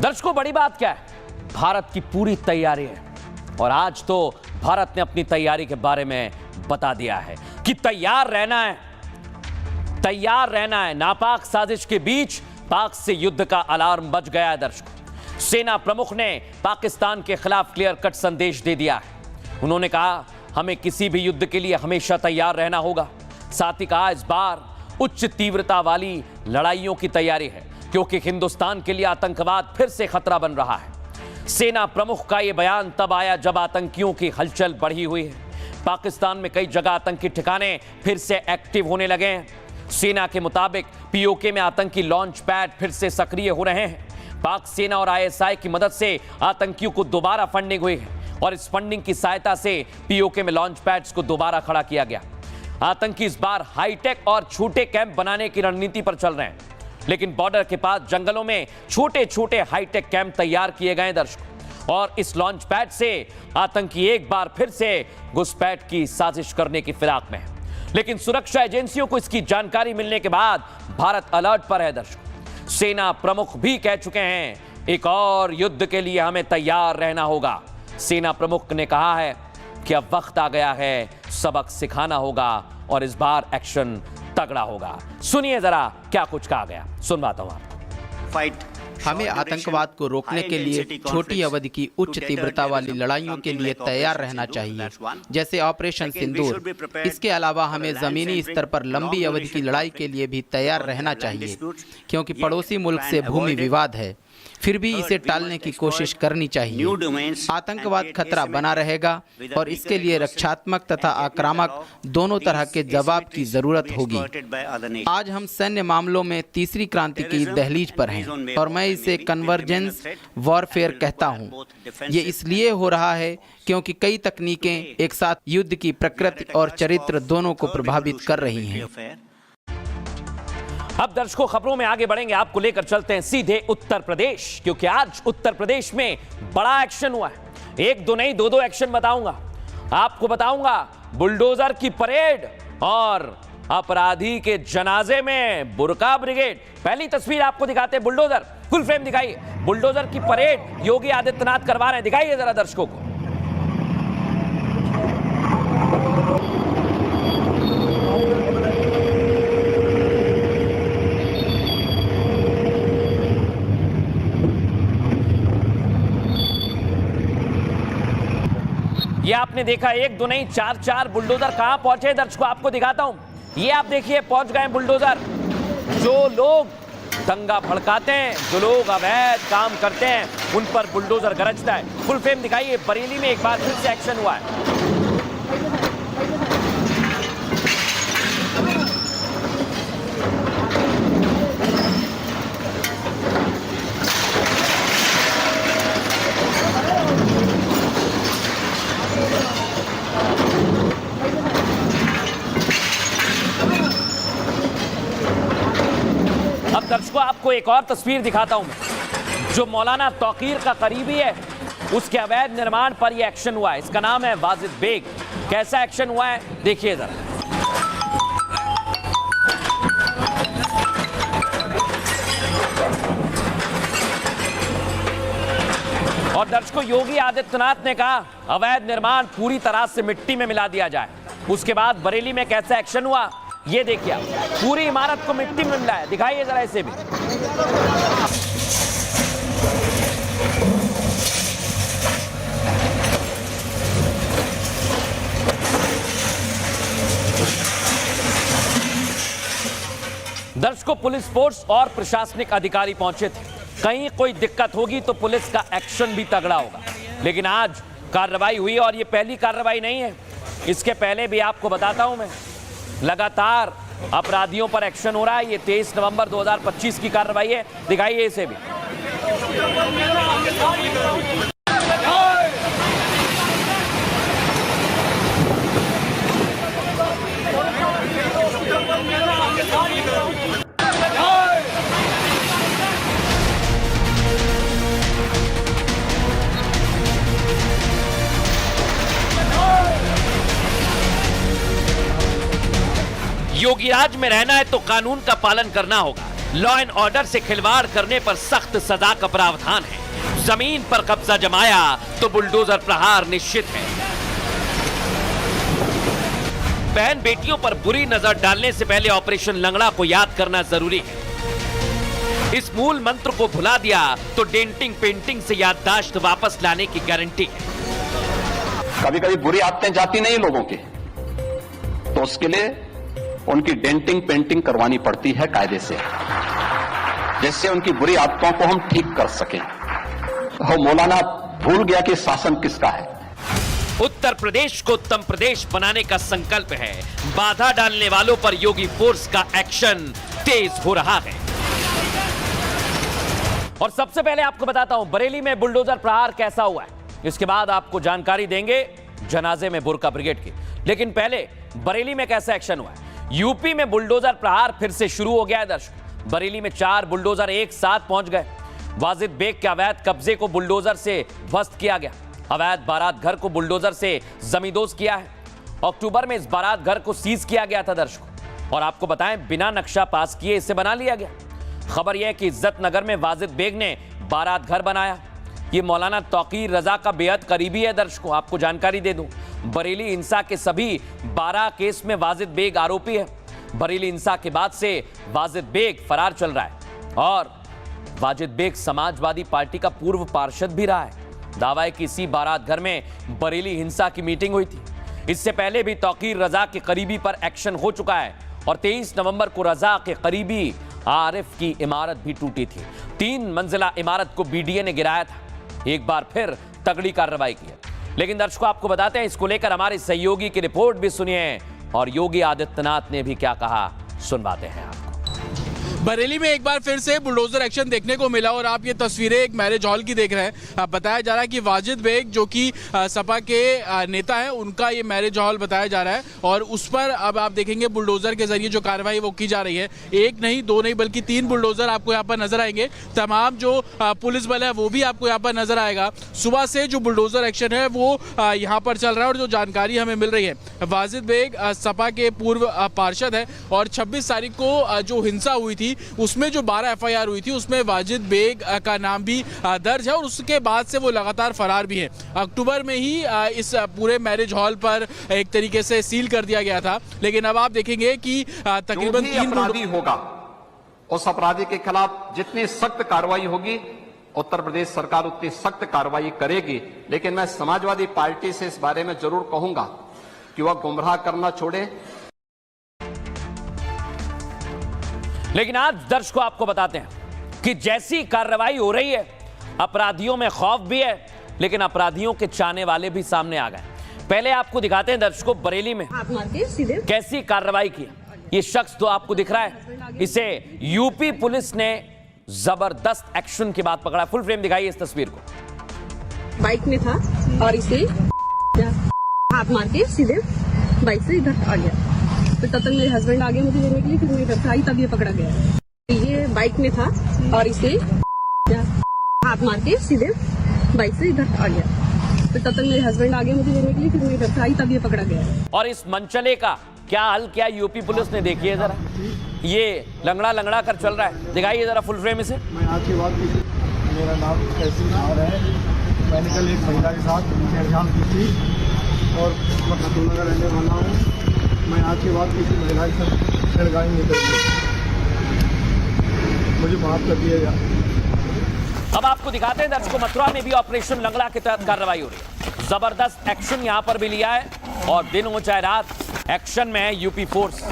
दर्शकों बड़ी बात क्या है, भारत की पूरी तैयारी है और आज तो भारत ने अपनी तैयारी के बारे में बता दिया है कि तैयार रहना है, तैयार रहना है। नापाक साजिश के बीच पाक से युद्ध का अलार्म बज गया है। दर्शकों सेना प्रमुख ने पाकिस्तान के खिलाफ क्लियर कट संदेश दे दिया है। उन्होंने कहा हमें किसी भी युद्ध के लिए हमेशा तैयार रहना होगा। साथ ही कहा इस बार उच्च तीव्रता वाली लड़ाइयों की तैयारी है क्योंकि हिंदुस्तान के लिए आतंकवाद फिर से खतरा बन रहा है। सेना प्रमुख का यह बयान तब आया जब आतंकियों की हलचल बढ़ी हुई है। पाकिस्तान में कई जगह आतंकी ठिकाने फिर से एक्टिव होने लगे हैं। सेना के मुताबिक पीओके में आतंकी लॉन्च पैड फिर से सक्रिय हो रहे हैं। पाक सेना और आईएसआई की मदद से आतंकियों को दोबारा फंडिंग हुई है और इस फंडिंग की सहायता से पीओके में लॉन्च पैड्स को दोबारा खड़ा किया गया। आतंकी इस बार हाईटेक और छोटे कैंप बनाने की रणनीति पर चल रहे हैं, लेकिन बॉर्डर के पास जंगलों में छोटे छोटे हाईटेक कैंप तैयार किए गए दर्शकों। और इस लॉन्च पैड से आतंकी एक बार फिर से घुसपैठ की साजिश करने की फिराक में है। लेकिन सुरक्षा एजेंसियों को इसकी जानकारी मिलने के बाद भारत अलर्ट पर है। दर्शकों सेना प्रमुख भी कह चुके हैं एक और युद्ध के लिए हमें तैयार रहना होगा। सेना प्रमुख ने कहा है कि अब वक्त आ गया है, सबक सिखाना होगा और इस बार एक्शन तगड़ा होगा। सुनिए जरा क्या कुछ कहा गया, सुनवाता हूं आपको। हमें आतंकवाद को रोकने के लिए छोटी अवधि की उच्च तीव्रता वाली लड़ाइयों के लिए तैयार रहना चाहिए, जैसे ऑपरेशन सिंदूर। इसके अलावा हमें जमीनी स्तर पर लंबी अवधि की लड़ाई के लिए भी तैयार रहना चाहिए, क्योंकि पड़ोसी मुल्क से भूमि विवाद है, फिर भी इसे टालने की कोशिश करनी चाहिए। आतंकवाद खतरा बना रहेगा और इसके लिए रक्षात्मक तथा आक्रामक दोनों तरह के जवाब की जरूरत होगी। आज हम सैन्य मामलों में तीसरी क्रांति की दहलीज पर हैं और मैं इसे कन्वर्जेंस वॉरफेयर कहता हूं। ये इसलिए हो रहा है क्योंकि कई तकनीकें एक साथ युद्ध की प्रकृति और चरित्र दोनों को प्रभावित कर रही हैं। अब दर्शकों खबरों में आगे बढ़ेंगे, आपको लेकर चलते हैं सीधे उत्तर प्रदेश, क्योंकि आज उत्तर प्रदेश में बड़ा एक्शन हुआ है। एक दो नहीं, दो एक्शन बताऊंगा आपको। बताऊंगा बुलडोजर की परेड और अपराधी के जनाजे में बुरका ब्रिगेड। पहली तस्वीर आपको दिखाते हैं, बुलडोजर फुल फ्रेम दिखाइए। बुलडोजर की परेड योगी आदित्यनाथ करवा रहे हैं, दिखाइए जरा दर्शकों को। ये आपने देखा, एक दो नहीं चार बुलडोजर कहां पहुंचे दर्शकों, आपको दिखाता हूं। ये आप देखिए पहुंच गए बुलडोजर। जो लोग दंगा भड़काते हैं, जो लोग अवैध काम करते हैं, उन पर बुलडोजर गरजता है। फुल फ्रेम दिखाइए। बरेली में एक बार फिर से एक्शन हुआ है। अब दर्शकों आपको एक और तस्वीर दिखाता हूं मैं। जो मौलाना तौकीर का करीबी है, उसके अवैध निर्माण पर यह एक्शन हुआ है। इसका नाम है वाजिद बेग। कैसा एक्शन हुआ है देखिए जरा। और दर्शकों योगी आदित्यनाथ ने कहा अवैध निर्माण पूरी तरह से मिट्टी में मिला दिया जाए। उसके बाद बरेली में कैसा एक्शन हुआ ये देखिए। पूरी इमारत को मिट्टी में मिलाया, दिखाइए जरा इसे भी। दर्शकों पुलिस फोर्स और प्रशासनिक अधिकारी पहुंचे थे। कहीं कोई दिक्कत होगी तो पुलिस का एक्शन भी तगड़ा होगा। लेकिन आज कार्रवाई हुई और ये पहली कार्रवाई नहीं है। इसके पहले भी आपको बताता हूं मैं, लगातार अपराधियों पर एक्शन हो रहा है। ये 23 नवंबर 2025 की कार्रवाई है, दिखाइए इसे भी। योगी राज में रहना है तो कानून का पालन करना होगा। लॉ एंड ऑर्डर से खिलवाड़ करने पर सख्त सजा का प्रावधान है। जमीन पर कब्जा जमाया तो बुलडोजर प्रहार निश्चित है। बहन बेटियों पर बुरी नजर डालने से पहले ऑपरेशन लंगड़ा को याद करना जरूरी है। इस मूल मंत्र को भुला दिया तो डेंटिंग पेंटिंग से याददाश्त वापस लाने की गारंटी है। कभी कभी बुरी आदतें जाती नहीं लोगों की, तो उसके लिए उनकी डेंटिंग पेंटिंग करवानी पड़ती है कायदे से, जिससे उनकी बुरी आदतों को हम ठीक कर सकें। वो मौलाना भूल गया कि शासन किसका है। उत्तर प्रदेश को उत्तम प्रदेश बनाने का संकल्प है। बाधा डालने वालों पर योगी फोर्स का एक्शन तेज हो रहा है। और सबसे पहले आपको बताता हूं बरेली में बुलडोजर प्रहार कैसा हुआ है। इसके बाद आपको जानकारी देंगे जनाजे में बुरका ब्रिगेड की। लेकिन पहले बरेली में कैसा एक्शन हुआ है। यूपी में बुलडोजर प्रहार फिर से शुरू हो गया है दर्शक। बरेली में 4 बुलडोजर एक साथ पहुंच गए। वाजिद बेग के अवैध कब्जे को बुलडोजर से ध्वस्त किया गया। अवैध बारात घर को बुलडोजर से जमींदोज किया है। अक्टूबर में इस बारात घर को सीज किया गया था दर्शकों, और आपको बताएं बिना नक्शा पास किए इसे बना लिया गया। खबर यह है कि इज्जत नगर में वाजिद बेग ने बारात घर बनाया। ये मौलाना तौकीर रजा का बेहद करीबी है दर्शकों। आपको जानकारी दे दूं, बरेली हिंसा के सभी 12 केस में वाजिद बेग आरोपी है। बरेली हिंसा के बाद से वाजिद बेग फरार चल रहा है और वाजिद बेग समाजवादी पार्टी का पूर्व पार्षद भी रहा है। दावा है कि इसी बारात घर में बरेली हिंसा की मीटिंग हुई थी। इससे पहले भी तौकीर रजा के करीबी पर एक्शन हो चुका है और 23 नवंबर को रजा के करीबी आरिफ की इमारत भी टूटी थी। 3 मंजिला इमारत को बीडीए ने गिराया था। एक बार फिर तगड़ी कार्रवाई की है। लेकिन दर्शकों आपको बताते हैं, इसको लेकर हमारे सहयोगी की रिपोर्ट भी सुनिए और योगी आदित्यनाथ ने भी क्या कहा सुनवाते हैं आपको। बरेली में एक बार फिर से बुलडोजर एक्शन देखने को मिला और आप ये तस्वीरें एक मैरिज हॉल की देख रहे हैं। बताया जा रहा है कि वाजिद बेग जो कि सपा के नेता हैं, उनका ये मैरिज हॉल बताया जा रहा है और उस पर अब आप देखेंगे बुलडोजर के जरिए जो कार्रवाई वो की जा रही है। एक नहीं, 2 नहीं, बल्कि 3 बुलडोजर आपको यहाँ पर नजर आएंगे। तमाम जो पुलिस बल है वो भी आपको यहाँ पर नजर आएगा। सुबह से जो बुलडोजर एक्शन है वो यहाँ पर चल रहा है और जो जानकारी हमें मिल रही है, वाजिद बेग सपा के पूर्व पार्षद है और 26 तारीख को जो हिंसा हुई थी उसमें जो 12 एफआईआर हुई थी उसमें वाजिद बेग का नाम भी दर्ज है और उसके बाद से वो लगातार फरार भी है। अक्टूबर में ही इस पूरे मैरिज हॉल पर एक तरीके से सील कर दिया गया था। लेकिन अब आप देखेंगे कि तकरीबन 3 अपराधी होगा, उस अपराधी के खिलाफ जितनी सख्त कार्रवाई होगी उत्तर प्रदेश सरकार उतनी सख्त कार्रवाई करेगी, लेकिन मैं समाजवादी पार्टी से इस बारे में जरूर कहूंगा कि वह गुमराह करना छोड़े। लेकिन आज दर्शकों आपको बताते हैं कि जैसी कार्रवाई हो रही है, अपराधियों में खौफ भी है, लेकिन अपराधियों के चाहने वाले भी सामने आ गए। पहले आपको दिखाते हैं दर्शकों, बरेली में कैसी कार्रवाई की। ये शख्स तो आपको दिख रहा है, इसे यूपी पुलिस ने जबरदस्त एक्शन के बाद पकड़ा। फुल फ्रेम दिखाइए इस तस्वीर को। बाइक में था और इसे हाथ मार के सीधे बाइक से इधर आ गया। फिर तब तक मेरे हस्बैंड आ गए मुझे लेने के लिए, फिर मैं इधर से आई तब ये पकड़ा गया। ये बाइक में था और इसे हाथ मार के सीधे बाइक से इधर आ गया। फिर तब तक मेरे हस्बैंड आ गए मुझे लेने के लिए, फिर मैं इधर से आई तब ये पकड़ा गया। और इस मनचले का क्या हल किया यूपी पुलिस ने, देखिए जरा। ये लंगड़ा लंगड़ा कर चल रहा है, दिखाइए जरा फुल फ्रेम इसे। मैं आज की बात की, मेरा नाम तहसील है। मैंने कल एक महिला के साथ छेड़छाड़ की थी और मैं खातूनगर रहने वाला हूँ। मैं आज की बात किसी महिला के साथ छेड़छाड़ नहीं करूँगी, मुझे माफ कर दिया जाए। अब आपको दिखाते हैं दर्शकों, मथुरा में भी ऑपरेशन लंगड़ा के तहत कार्रवाई हो रही है। जबरदस्त एक्शन यहां पर भी लिया है और दिन हो चाहे रात एक्शन में है यूपी फोर्स।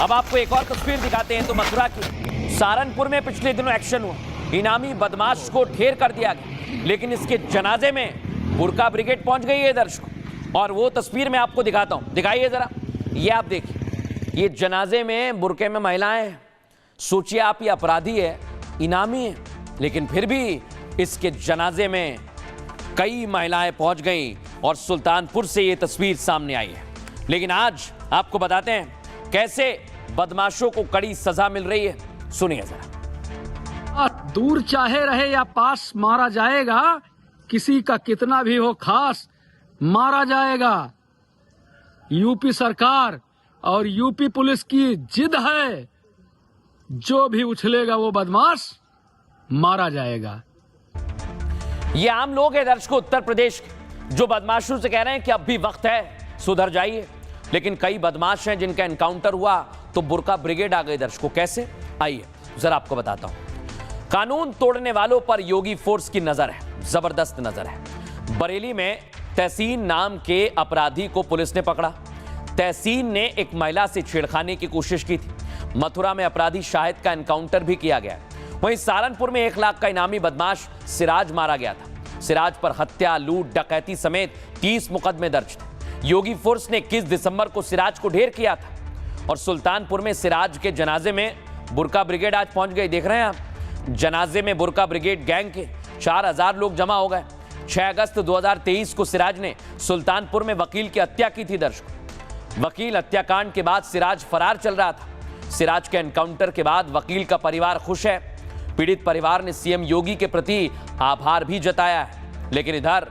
अब आपको एक और तस्वीर दिखाते हैं तो मथुरा की सहारनपुर में पिछले दिनों एक्शन हुआ। इनामी बदमाश को ढेर कर दिया गया, लेकिन इसके जनाजे में बुरका ब्रिगेड पहुंच गई है दर्शकों। और वो तस्वीर मैं आपको दिखाता हूं, दिखाइए जरा। ये आप देखिए, ये जनाजे में बुरके में महिलाएं हैं। सोचिए आप, ये अपराधी है, इनामी है, लेकिन फिर भी इसके जनाजे में कई महिलाएं पहुंच गई और सुल्तानपुर से ये तस्वीर सामने आई है। लेकिन आज आपको बताते हैं कैसे बदमाशों को कड़ी सजा मिल रही है, सुनिए जरा। दूर चाहे रहे या पास मारा जाएगा, किसी का कितना भी हो खास मारा जाएगा। यूपी सरकार और यूपी पुलिस की जिद है, जो भी उछलेगा वो बदमाश मारा जाएगा। ये आम लोग हैं दर्शकों उत्तर प्रदेश के, जो बदमाशों से कह रहे हैं कि अब भी वक्त है, सुधर जाइए। लेकिन कई बदमाश हैं जिनका एनकाउंटर हुआ तो बुरका ब्रिगेड आ गई दर्शकों। कैसे, आइए जरा आपको बताता हूं। कानून तोड़ने वालों पर योगी फोर्स की नजर है, जबरदस्त नजर है। बरेली में तहसीन नाम के अपराधी को पुलिस ने पकड़ा। तहसीन ने एक महिला से छेड़खानी की कोशिश की थी। मथुरा में अपराधी शाहिद का एनकाउंटर भी किया गया। वहीं सहारनपुर में 1 लाख का इनामी बदमाश सिराज मारा गया था। सिराज पर हत्या, लूट, डकैती समेत 30 मुकदमे दर्ज थे। योगी फोर्स ने 21 दिसंबर को सिराज को ढेर किया था और सुल्तानपुर में सिराज के जनाजे में बुरका ब्रिगेड आज पहुंच गई। देख रहे हैं आप, जनाजे में बुरका ब्रिगेड गैंग के 4000 लोग जमा हो गए। 6 अगस्त 2023 को सिराज ने सुल्तानपुर में वकील की हत्या की थी दर्शकों। वकील हत्याकांड के बाद सिराज फरार चल रहा था। सिराज के एनकाउंटर के बाद वकील का परिवार खुश है। पीड़ित परिवार ने सीएम योगी के प्रति आभार भी जताया है। लेकिन इधर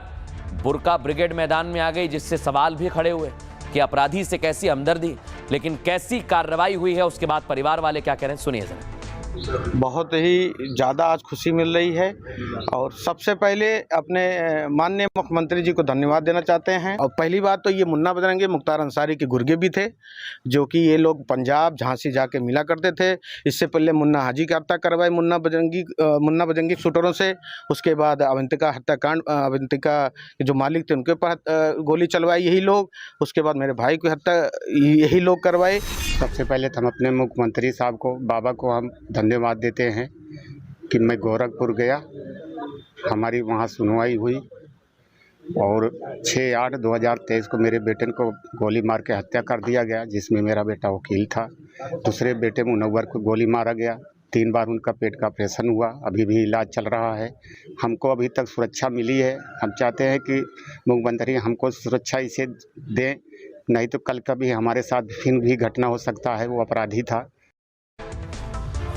बुरका ब्रिगेड मैदान में आ गई, जिससे सवाल भी खड़े हुए कि अपराधी से कैसी हमदर्दी, लेकिन कैसी कार्रवाई हुई है उसके बाद परिवार वाले क्या कह रहे हैं, सुनिए जरा। बहुत ही ज़्यादा आज खुशी मिल रही है और सबसे पहले अपने माननीय मुख्यमंत्री जी को धन्यवाद देना चाहते हैं। और पहली बात तो ये मुन्ना बजरंगी मुख्तार अंसारी के गुर्गे भी थे, जो कि ये लोग पंजाब झांसी जाके मिला करते थे। इससे पहले मुन्ना हाजी की हत्या करवाई मुन्ना बजरंगी शूटरों से। उसके बाद अवंतिका हत्याकांड, अवंतिका के जो मालिक थे उनके ऊपर गोली चलवाई यही लोग। उसके बाद मेरे भाई की हत्या यही लोग करवाए। सबसे पहले तो हम अपने मुख्यमंत्री साहब को, बाबा को हम धन्यवाद देते हैं कि मैं गोरखपुर गया, हमारी वहाँ सुनवाई हुई और 6/8/2023 को मेरे बेटे को गोली मार के हत्या कर दिया गया, जिसमें मेरा बेटा वकील था। दूसरे बेटे मुनव्वर को गोली मारा गया। 3 बार उनका पेट का ऑपरेशन हुआ, अभी भी इलाज चल रहा है। हमको अभी तक सुरक्षा मिली है। हम चाहते हैं कि मुख्यमंत्री हमको सुरक्षा इसे दें, नहीं तो कल कभी हमारे साथ फिर भी घटना हो सकता है। वो अपराधी था।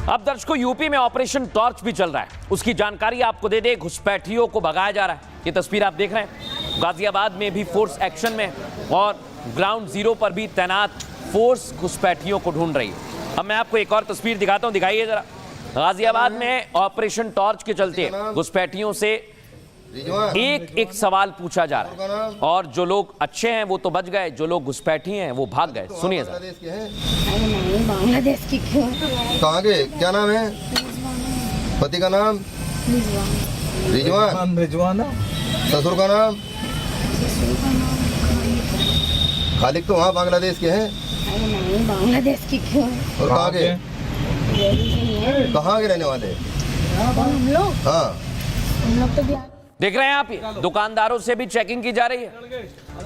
अब दर्शकों, यूपी में ऑपरेशन टॉर्च भी चल रहा है, उसकी जानकारी आपको दे दे। घुसपैठियों को भगाया जा रहा है। ये तस्वीर आप देख रहे हैं, गाजियाबाद में भी फोर्स एक्शन में और ग्राउंड जीरो पर भी तैनात फोर्स घुसपैठियों को ढूंढ रही है। अब मैं आपको एक और तस्वीर दिखाता हूं, दिखाइए जरा। गाजियाबाद में ऑपरेशन टॉर्च के चलते घुसपैठियों से एक सवाल पूछा जा रहा है और जो लोग अच्छे हैं वो तो बच गए, जो लोग घुसपैठी हैं वो भाग गए। सुनिए जरा। बांग्लादेश की। कहाँ के, क्या नाम है? पति का नाम रिजवान। रिजवान। ससुर का नाम खालिक। तो वहाँ बांग्लादेश के हैं? नहीं, बांग्लादेश की क्यों? और कहाँ के? कहाँ के रहने वाले? हम लोग? हाँ, हम लोग तो बिहार। देख रहे हैं आप, ये दुकानदारों से भी चेकिंग की जा रही है।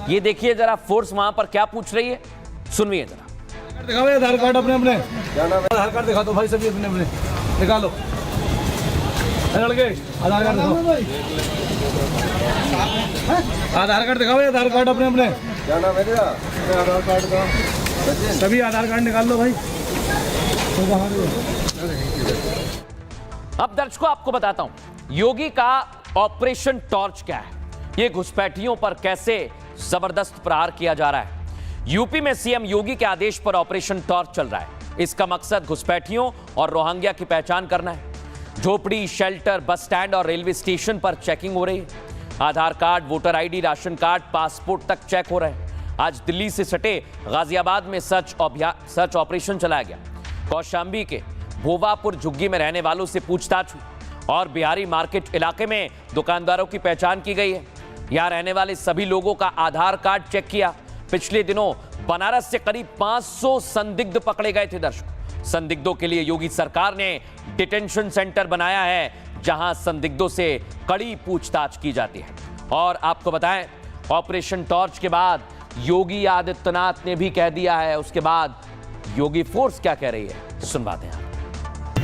ये देखिए जरा फोर्स वहां पर क्या पूछ रही है, सुनिए जरा। दिखाओ आधार कार्ड अपने अपने। क्या नाम है? आधार कार्ड दिखा दो भाई, सभी अपने अपने दिखा लो। लड़के आधार कार्ड दिखाओ। आधार कार्ड दिखाओ, आधार कार्ड अपने अपने। क्या नाम है तेरा? आधार कार्ड का सभी आधार कार्ड निकाल लो भाई। अब दर्शकों आपको बताता हूं योगी का ऑपरेशन टॉर्च क्या है, ये घुसपैठियों पर कैसे जबरदस्त प्रहार किया जा रहा है। यूपी में सीएम योगी के आदेश पर ऑपरेशन टॉर्च चल रहा है। इसका मकसद घुसपैठियों और रोहिंग्या की पहचान करना है। झोपड़ी, शेल्टर, बस स्टैंड और रेलवे स्टेशन पर चेकिंग हो रही है। Aadhaar card, voter ID, ration card, passport तक चेक हो रहे हैं। आज दिल्ली से सटे गाजियाबाद में सर्च ऑपरेशन चलाया गया। कौशांबी के भोवापुर झुग्गी में रहने वालों से पूछताछ हुई और बिहारी मार्केट इलाके में दुकानदारों की पहचान की गई है। यहां रहने वाले सभी लोगों का आधार कार्ड चेक किया। पिछले दिनों बनारस से करीब 500 संदिग्ध पकड़े गए थे। दर्शकों, संदिग्धों के लिए योगी सरकार ने डिटेंशन सेंटर बनाया है, जहां संदिग्धों से कड़ी पूछताछ की जाती है। और आपको बताएं, ऑपरेशन टॉर्च के बाद योगी आदित्यनाथ ने भी कह दिया है, उसके बाद योगी फोर्स क्या कह रही है, सुनवाते हैं।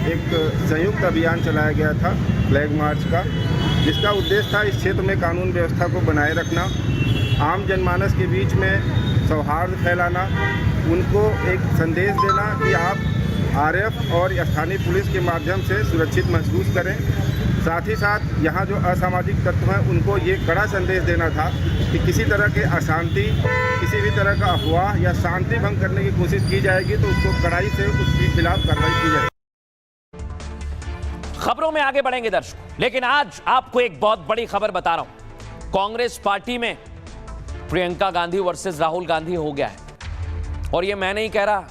एक संयुक्त अभियान चलाया गया था फ्लैग मार्च का, जिसका उद्देश्य था इस क्षेत्र में कानून व्यवस्था को बनाए रखना, आम जनमानस के बीच में सौहार्द फैलाना, उनको एक संदेश देना कि आप आरएफ और स्थानीय पुलिस के माध्यम से सुरक्षित महसूस करें। साथ ही साथ यहाँ जो असामाजिक तत्व हैं उनको ये कड़ा संदेश देना था कि किसी तरह के अशांति, किसी भी तरह का अफवाह या शांति भंग करने की कोशिश की जाएगी तो उसको कड़ाई से उसके खिलाफ कार्रवाई की जाएगी। खबरों में आगे बढ़ेंगे दर्शकों, लेकिन आज आपको एक बहुत बड़ी खबर बता रहा हूं। कांग्रेस पार्टी में प्रियंका गांधी वर्सेस राहुल गांधी हो गया है। और ये मैं नहीं कह रहा,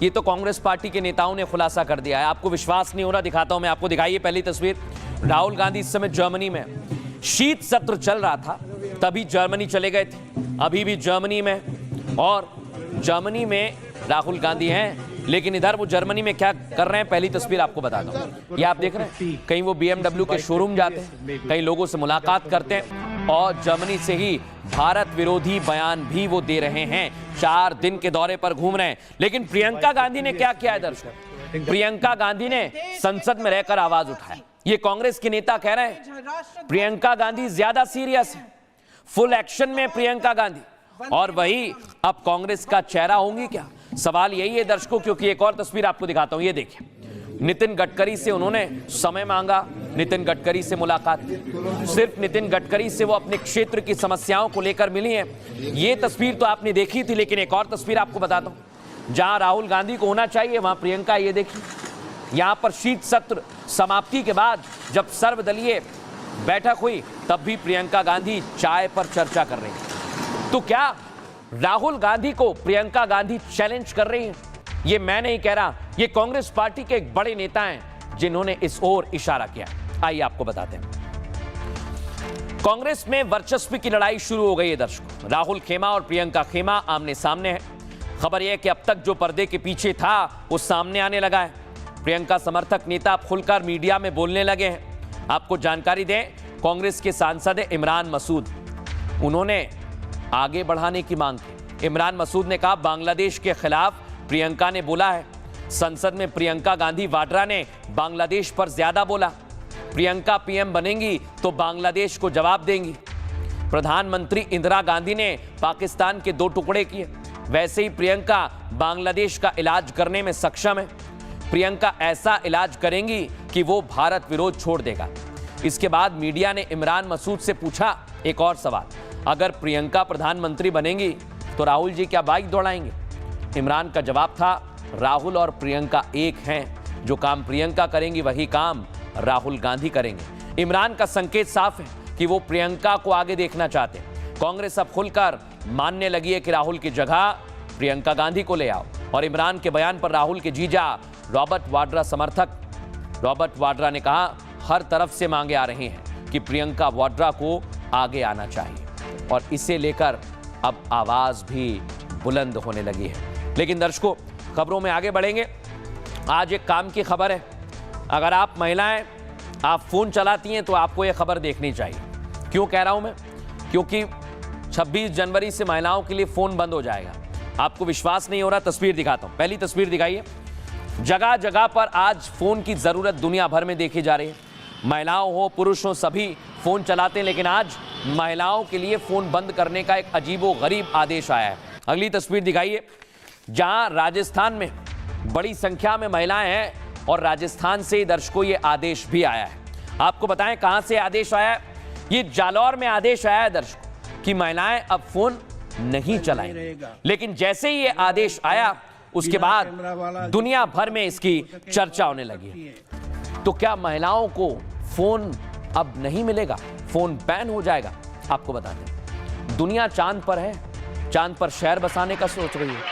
ये तो कांग्रेस पार्टी के नेताओं ने खुलासा कर दिया है। आपको विश्वास नहीं हो रहा, दिखाता हूं मैं आपको। दिखाइए पहली तस्वीर। राहुल गांधी इस समय जर्मनी में, शीत सत्र चल रहा था तभी जर्मनी चले गए थे। अभी भी जर्मनी में, और जर्मनी में राहुल गांधी हैं, लेकिन इधर वो जर्मनी में क्या कर रहे हैं, पहली तस्वीर आपको बताता हूं। ये आप देख रहे हैं, कहीं वो BMW के शोरूम जाते हैं, कहीं लोगों से मुलाकात करते हैं, और जर्मनी से ही भारत विरोधी बयान भी वो दे रहे हैं। 4 दिन के दौरे पर घूम रहे हैं। लेकिन प्रियंका गांधी ने क्या किया है दर्शकों? प्रियंका गांधी ने संसद में रहकर आवाज उठाई। ये कांग्रेस के नेता कह रहे हैं प्रियंका गांधी ज्यादा सीरियस है, फुल एक्शन में प्रियंका गांधी, और वही अब कांग्रेस का चेहरा होंगी क्या? सवाल यही है दर्शकों, क्योंकि एक और तस्वीर आपको दिखाता हूं। ये देखिए, नितिन गडकरी से उन्होंने समय मांगा, नितिन गडकरी से मुलाकात, सिर्फ नितिन गडकरी से वो अपने क्षेत्र की समस्याओं को लेकर मिली हैं। ये तस्वीर तो आपने देखी थी, लेकिन एक और तस्वीर आपको बताता हूं। जहां राहुल गांधी को होना चाहिए वहां प्रियंका, ये देखिए। यहां पर शीत सत्र समाप्ति के बाद जब सर्वदलीय बैठक हुई, तब भी प्रियंका गांधी चाय पर चर्चा कर रही है। तो क्या राहुल गांधी को प्रियंका गांधी चैलेंज कर रही हैं? ये मैं नहीं कह रहा, ये कांग्रेस पार्टी के एक बड़े नेता हैं जिन्होंने इस ओर इशारा किया। आइए आपको बताते हैं। कांग्रेस में वर्चस्व की लड़ाई शुरू हो गई है दर्शकों। राहुल खेमा और प्रियंका खेमा आमने सामने है। खबर यह कि अब तक जो पर्दे के पीछे था वो सामने आने लगा है। प्रियंका समर्थक नेता अब खुलकर मीडिया में बोलने लगे हैं। आपको जानकारी दें, कांग्रेस के सांसद इमरान मसूद, उन्होंने आगे बढ़ाने की मांग की। इमरान मसूद ने कहा बांग्लादेश के खिलाफ प्रियंका ने बोला है। संसद में प्रियंका गांधी वाड्रा ने बांग्लादेश पर ज्यादा बोला। प्रियंका पीएम बनेंगी तो बांग्लादेश को जवाब देंगी। प्रधानमंत्री इंदिरा गांधी ने पाकिस्तान के 2 टुकड़े किए, वैसे ही प्रियंका बांग्लादेश का इलाज करने में सक्षम है। प्रियंका ऐसा इलाज करेंगी कि वो भारत विरोध छोड़ देगा। इसके बाद मीडिया ने इमरान मसूद से पूछा एक और सवाल, अगर प्रियंका प्रधानमंत्री बनेंगी तो राहुल जी क्या बाइक दौड़ाएंगे? इमरान का जवाब था, राहुल और प्रियंका एक हैं। जो काम प्रियंका करेंगी वही काम राहुल गांधी करेंगे। इमरान का संकेत साफ है कि वो प्रियंका को आगे देखना चाहते हैं। कांग्रेस अब खुलकर मानने लगी है कि राहुल की जगह प्रियंका गांधी को ले आओ। और इमरान के बयान पर राहुल के जीजा रॉबर्ट वाड्रा समर्थक रॉबर्ट वाड्रा ने कहा, हर तरफ से मांगे आ रही हैं कि प्रियंका वाड्रा को आगे आना चाहिए और इसे लेकर अब आवाज भी बुलंद होने लगी है। लेकिन दर्शकों, खबरों में आगे बढ़ेंगे। आज एक काम की खबर है। अगर आप महिलाएं आप फोन चलाती हैं तो आपको यह खबर देखनी चाहिए। क्यों कह रहा हूं मैं? क्योंकि 26 जनवरी से महिलाओं के लिए फोन बंद हो जाएगा। आपको विश्वास नहीं हो रहा, तस्वीर दिखाता हूं। पहली तस्वीर दिखाइए। जगह जगह पर आज फोन की जरूरत दुनिया भर में देखी जा रही है। महिलाओं हो पुरुष हो सभी फोन चलाते हैं, लेकिन आज महिलाओं के लिए फोन बंद करने का एक अजीबोगरीब आदेश आया है। अगली तस्वीर दिखाइए। जहां राजस्थान में बड़ी संख्या में महिलाएं हैं और राजस्थान से दर्शकों ये आदेश भी आया है। आपको बताएं कहां से आदेश आया है। ये जालौर में आदेश आया है दर्शकों कि महिलाएं अब फोन नहीं चलाएंगी। लेकिन जैसे ही ये आदेश आया उसके बाद दुनिया भर में इसकी चर्चा होने लगी। तो क्या महिलाओं को फोन अब नहीं मिलेगा? फोन बैन हो जाएगा? आपको बता दें, दुनिया चांद पर है। चांद पर शहर बसाने का सोच रही है,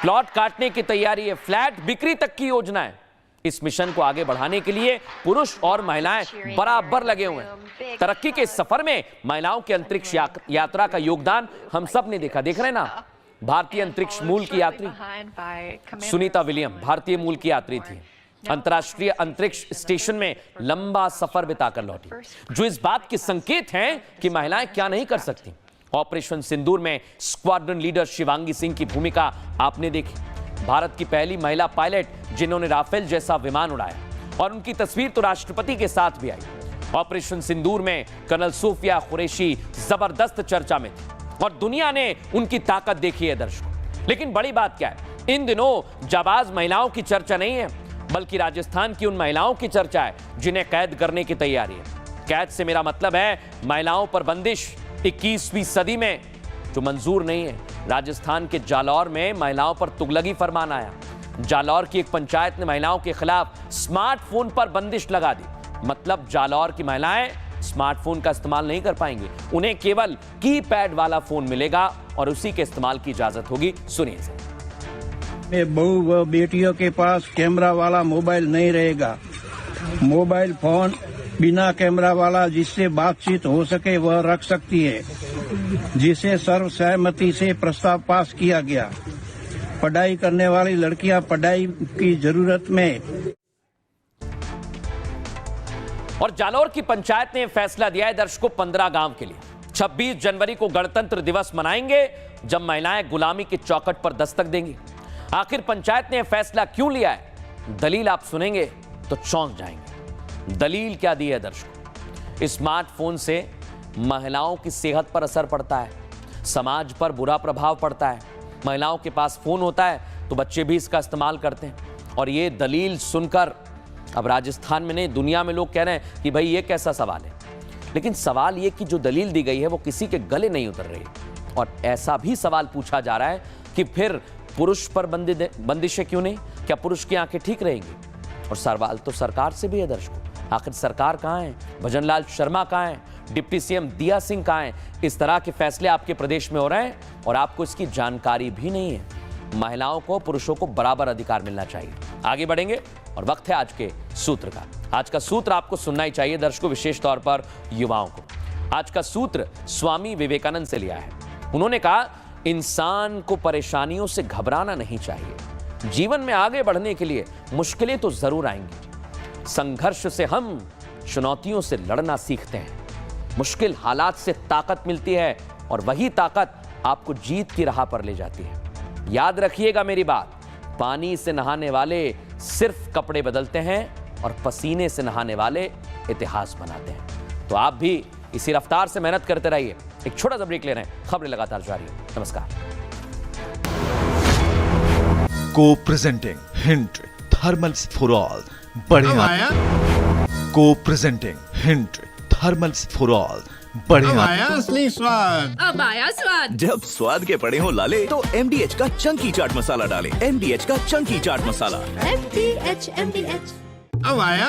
प्लॉट काटने की तैयारी है, फ्लैट बिक्री तक की योजना है। इस मिशन को आगे बढ़ाने के लिए पुरुष और महिलाएं बराबर लगे हुए हैं। तरक्की के सफर में महिलाओं के अंतरिक्ष यात्रा का योगदान हम सब ने देखा। देख रहे हैं ना, भारतीय अंतरिक्ष मूल की यात्री सुनीता विलियम भारतीय मूल की यात्री थी। अंतर्राष्ट्रीय अंतरिक्ष स्टेशन में लंबा सफर बिताकर लौटी, जो इस बात के संकेत हैं कि महिलाएं क्या नहीं कर सकती। ऑपरेशन सिंदूर में स्क्वाड्रन लीडर शिवांगी सिंह की भूमिका आपने देखी। भारत की पहली महिला पायलट जिन्होंने राफेल जैसा विमान उड़ाया, और उनकी तस्वीर तो राष्ट्रपति के साथ भी आई। ऑपरेशन सिंदूर में कर्नल सोफिया कुरैशी जबरदस्त चर्चा में थी और दुनिया ने उनकी ताकत देखी है दर्शकों। लेकिन बड़ी बात क्या है, इन दिनों जाबाज महिलाओं की चर्चा नहीं है, बल्कि राजस्थान की उन महिलाओं की चर्चा है जिन्हें कैद करने की तैयारी है। कैद से मेरा मतलब है महिलाओं पर बंदिश 21वीं सदी में जो मंजूर नहीं है। राजस्थान के जालौर में महिलाओं पर तुगलकी फरमान आया। जालौर की एक पंचायत ने महिलाओं के खिलाफ स्मार्टफोन पर बंदिश लगा दी। मतलब जालौर की महिलाएं स्मार्टफोन का इस्तेमाल नहीं कर पाएंगी, उन्हें केवल कीपैड वाला फोन मिलेगा और उसी के इस्तेमाल की इजाजत होगी। सुनिए। बहू व बेटियों के पास कैमरा वाला मोबाइल नहीं रहेगा। मोबाइल फोन बिना कैमरा वाला जिससे बातचीत हो सके वह रख सकती है, जिसे सर्वसहमति से प्रस्ताव पास किया गया। पढ़ाई करने वाली लड़कियां पढ़ाई की जरूरत में। और जालौर की पंचायत ने फैसला दिया है दर्शकों 15 गांव के लिए 26 जनवरी को गणतंत्र दिवस मनाएंगे, जब महिलाएं गुलामी की चौखट पर दस्तक देंगी। आखिर पंचायत ने फैसला क्यों लिया है, दलील आप सुनेंगे तो चौंक जाएंगे। दलील क्या दी है दर्शकों? स्मार्टफोन से महिलाओं की सेहत पर असर पड़ता है, समाज पर बुरा प्रभाव पड़ता है। महिलाओं के पास फोन होता है तो बच्चे भी इसका इस्तेमाल करते हैं। और ये दलील सुनकर अब राजस्थान में नहीं, दुनिया में लोग कह रहे हैं कि भाई ये कैसा सवाल है। लेकिन सवाल ये कि जो दलील दी गई है वो किसी के गले नहीं उतर रही। और ऐसा भी सवाल पूछा जा रहा है कि फिर पुरुष पर बंदिशें क्यों नहीं? क्या पुरुष की आंखें ठीक रहेंगी? और सवाल तो सरकार से भी है दर्शकों। आखिर सरकार कहाँ है? भजन लाल शर्मा कहाँ है? डिप्टी सीएम दिया सिंह कहाँ है? इस तरह के फैसले आपके प्रदेश में हो रहे हैं और आपको इसकी जानकारी भी नहीं है। महिलाओं को पुरुषों को बराबर अधिकार मिलना चाहिए। आगे बढ़ेंगे और वक्त है आज के सूत्र का। आज का सूत्र आपको सुनना ही चाहिए दर्शकों, विशेष तौर पर युवाओं को। आज का सूत्र स्वामी विवेकानंद से लिया है। उन्होंने कहा, इंसान को परेशानियों से घबराना नहीं चाहिए। जीवन में आगे बढ़ने के लिए मुश्किलें तो जरूर आएंगी। संघर्ष से हम चुनौतियों से लड़ना सीखते हैं। मुश्किल हालात से ताकत मिलती है और वही ताकत आपको जीत की राह पर ले जाती है। याद रखिएगा मेरी बात, पानी से नहाने वाले सिर्फ कपड़े बदलते हैं और पसीने से नहाने वाले इतिहास बनाते हैं। तो आप भी इसी रफ्तार से मेहनत करते रहिए। एक छोटा सा ब्रेक ले रहे हैं, खबरें लगातार जारी है। नमस्कार। को presenting hint thermals for all बढ़िया। को presenting hint thermals for all बढ़िया। असली स्वाद। अब आया स्वाद। जब स्वाद के पड़े हो लाले तो MDH का चंकी चाट मसाला डालें। MDH का चंकी चाट मसाला। MDH अब आया